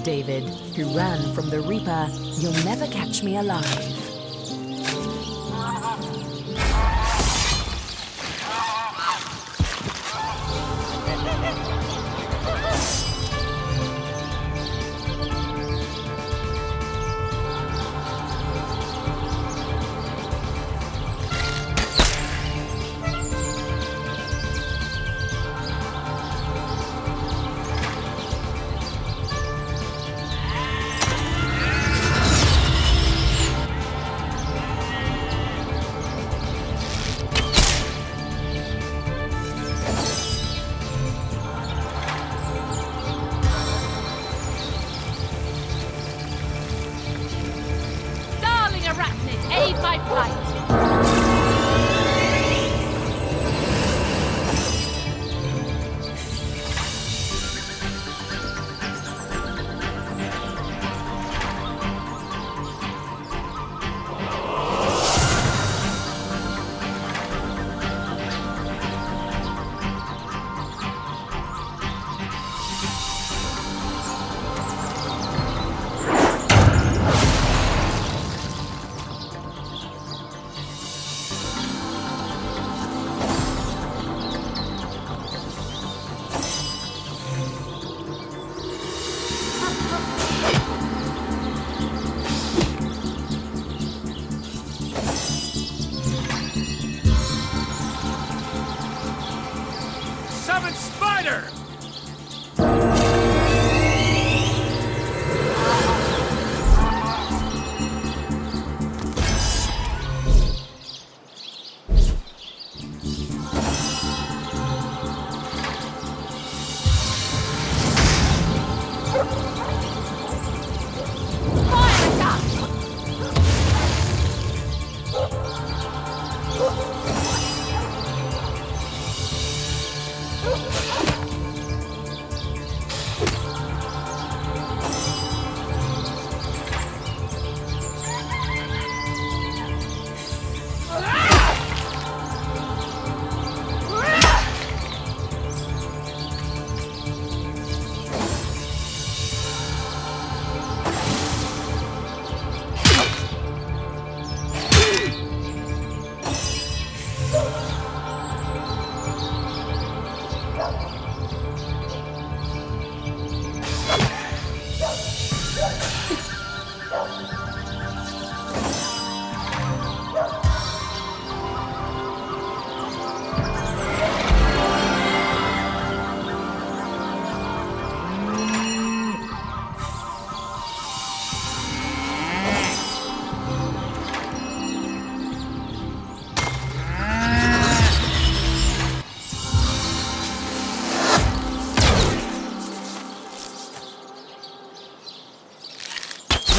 David, who ran from the Reaper. You'll never catch me alive.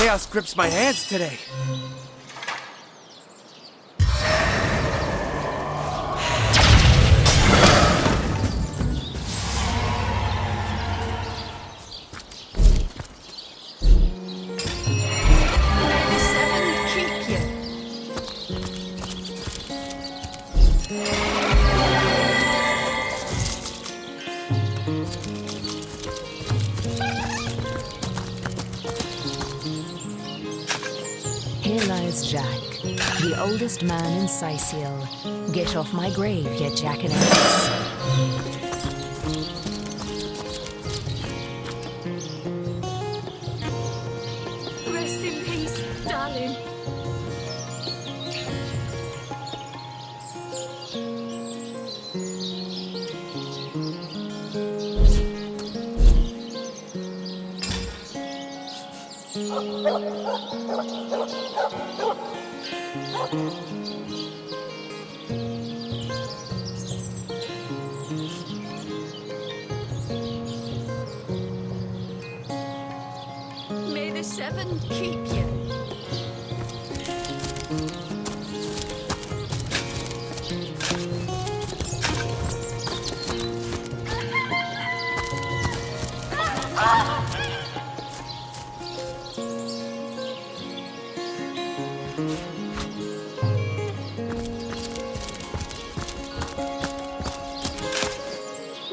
Chaos grips my hands today. Here lies Jack, the oldest man in Siciel. Get off my grave, ye jackanapes. Rest in peace, darling. May the seven keep you.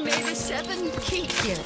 May the seven keep you.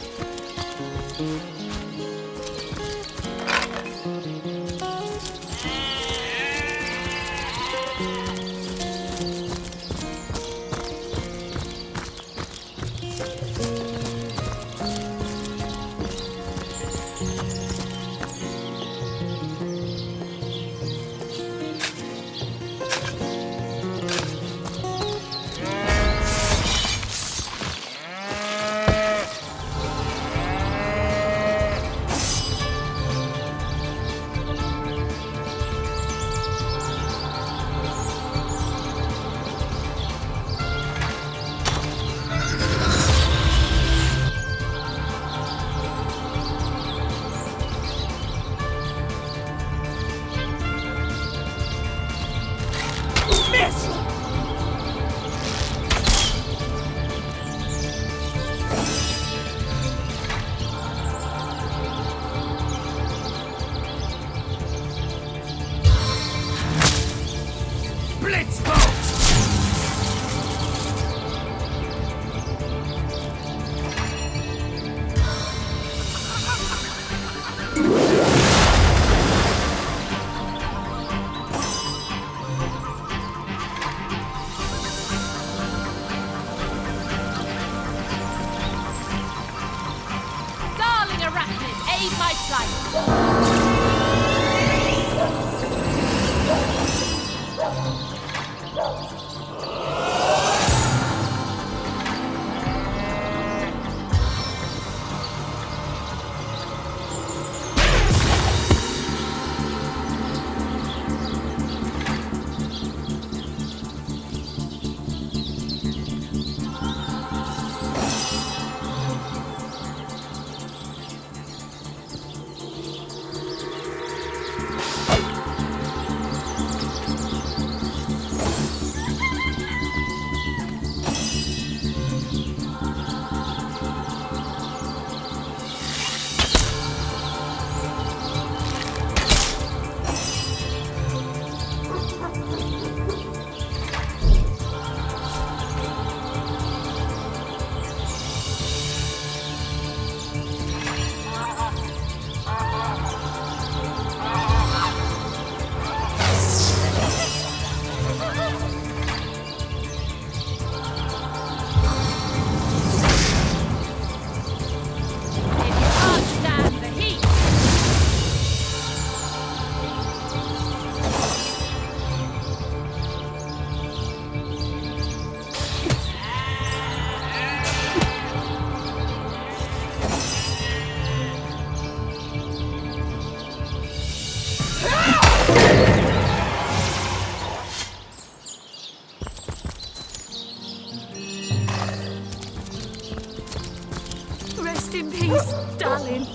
Rest in peace, darling.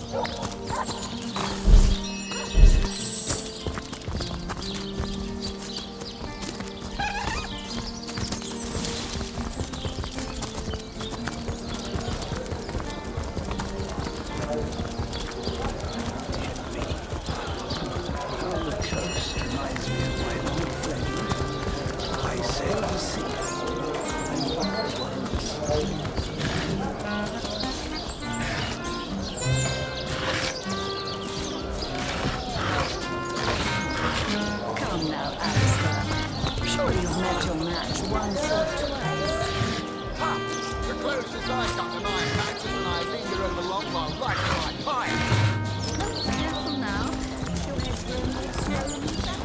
The coast reminds me of my old friend. I sail the sea. Come now, Alistair. Surely you've met your match once or twice. The closest I come to my match is when I linger over the longbow right to my pipe. Careful now. Your head's going slowly back.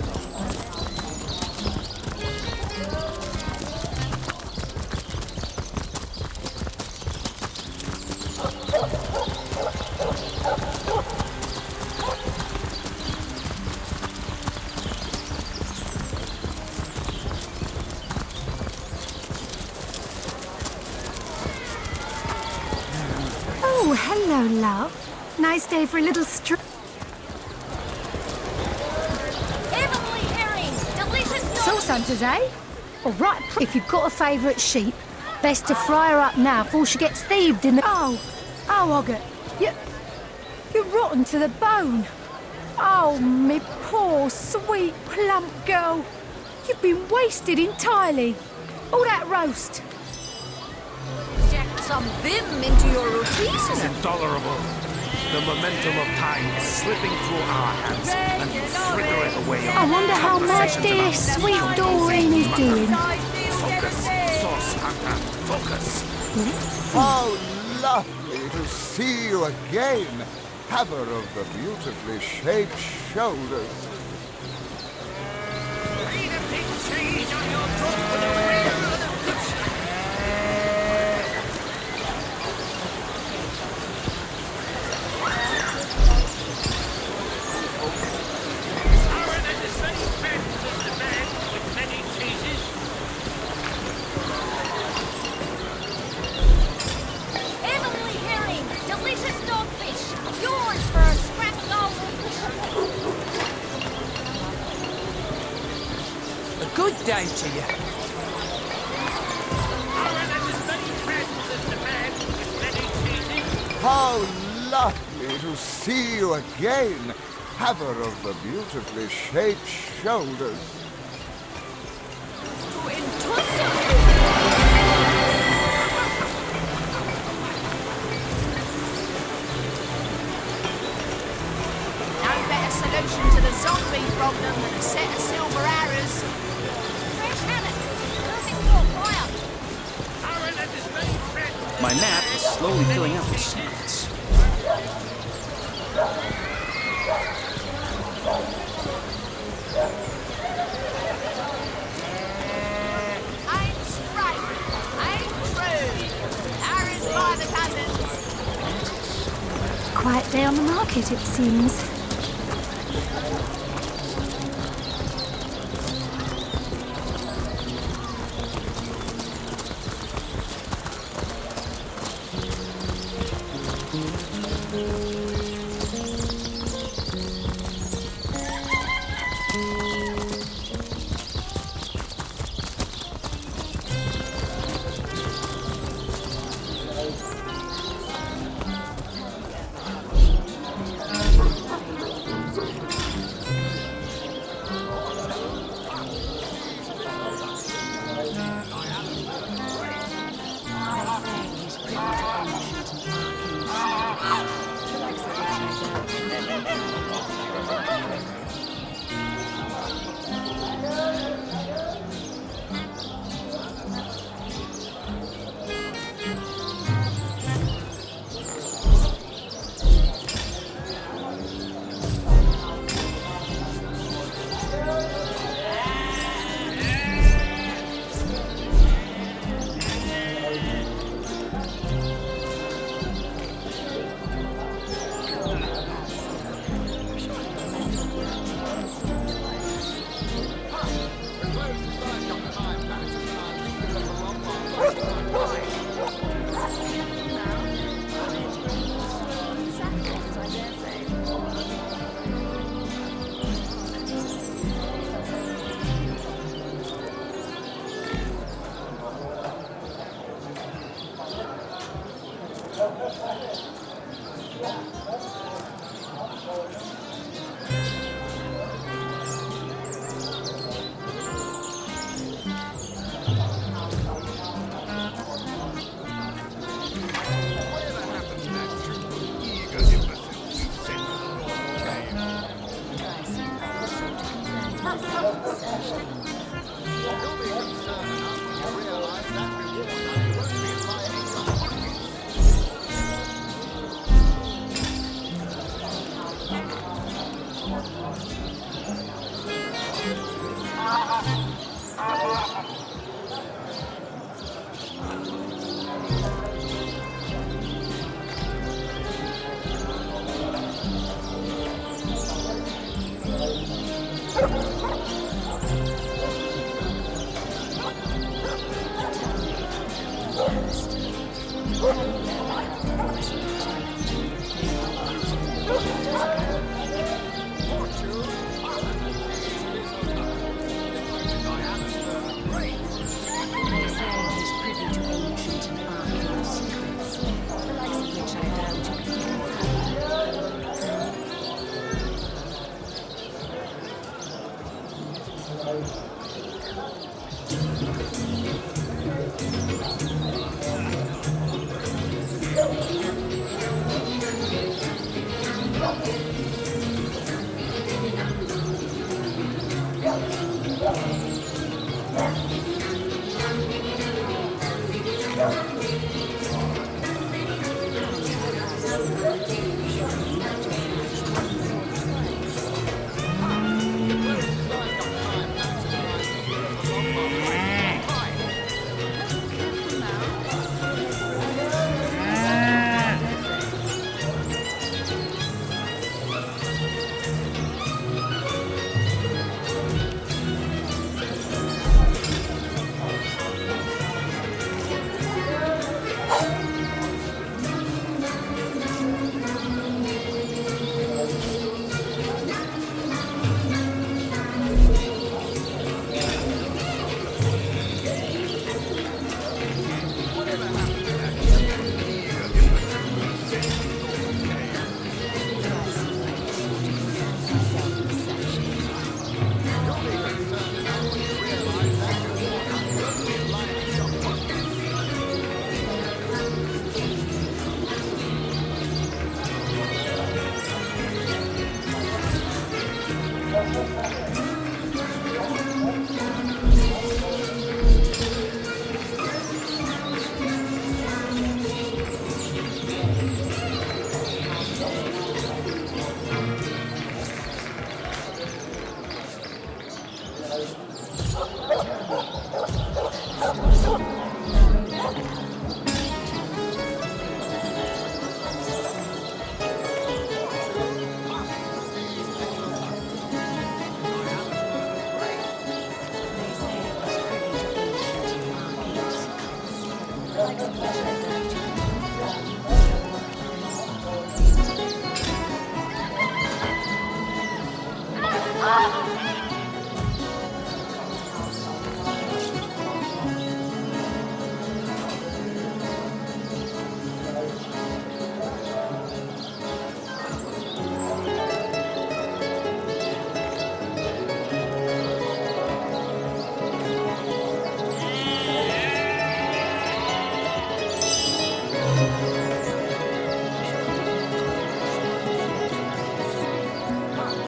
Oh, hello, love. Nice day for a little strip. Heavenly herring! Delicious Sauce hunters, eh? All right, if you've got a favourite sheep, best to fry her up now before she gets thieved in the... Oh, Ogget, you're rotten to the bone. Oh, me poor, sweet, plump girl. You've been wasted entirely. All that roast. Inject some vim into your routine. Intolerable. The momentum of time is slipping through our hands and frittering away I wonder how my dear, sweet Doreen is doing. Focus, Sauce Hunter, focus. How lovely to see you again, haver of the beautifully shaped shoulders. Heavenly herring! Delicious dogfish! Yours for a scrap A good day to you. How lovely to see you again, haver of the beautifully shaped shoulders. No better solution to the zombie problem than a set of silver arrows. Fresh haddock! Moving to a fire! My map is slowly filling up with seeds. I'm straight. I'm true. Arrows by the dozens. Quiet day on the market, it seems.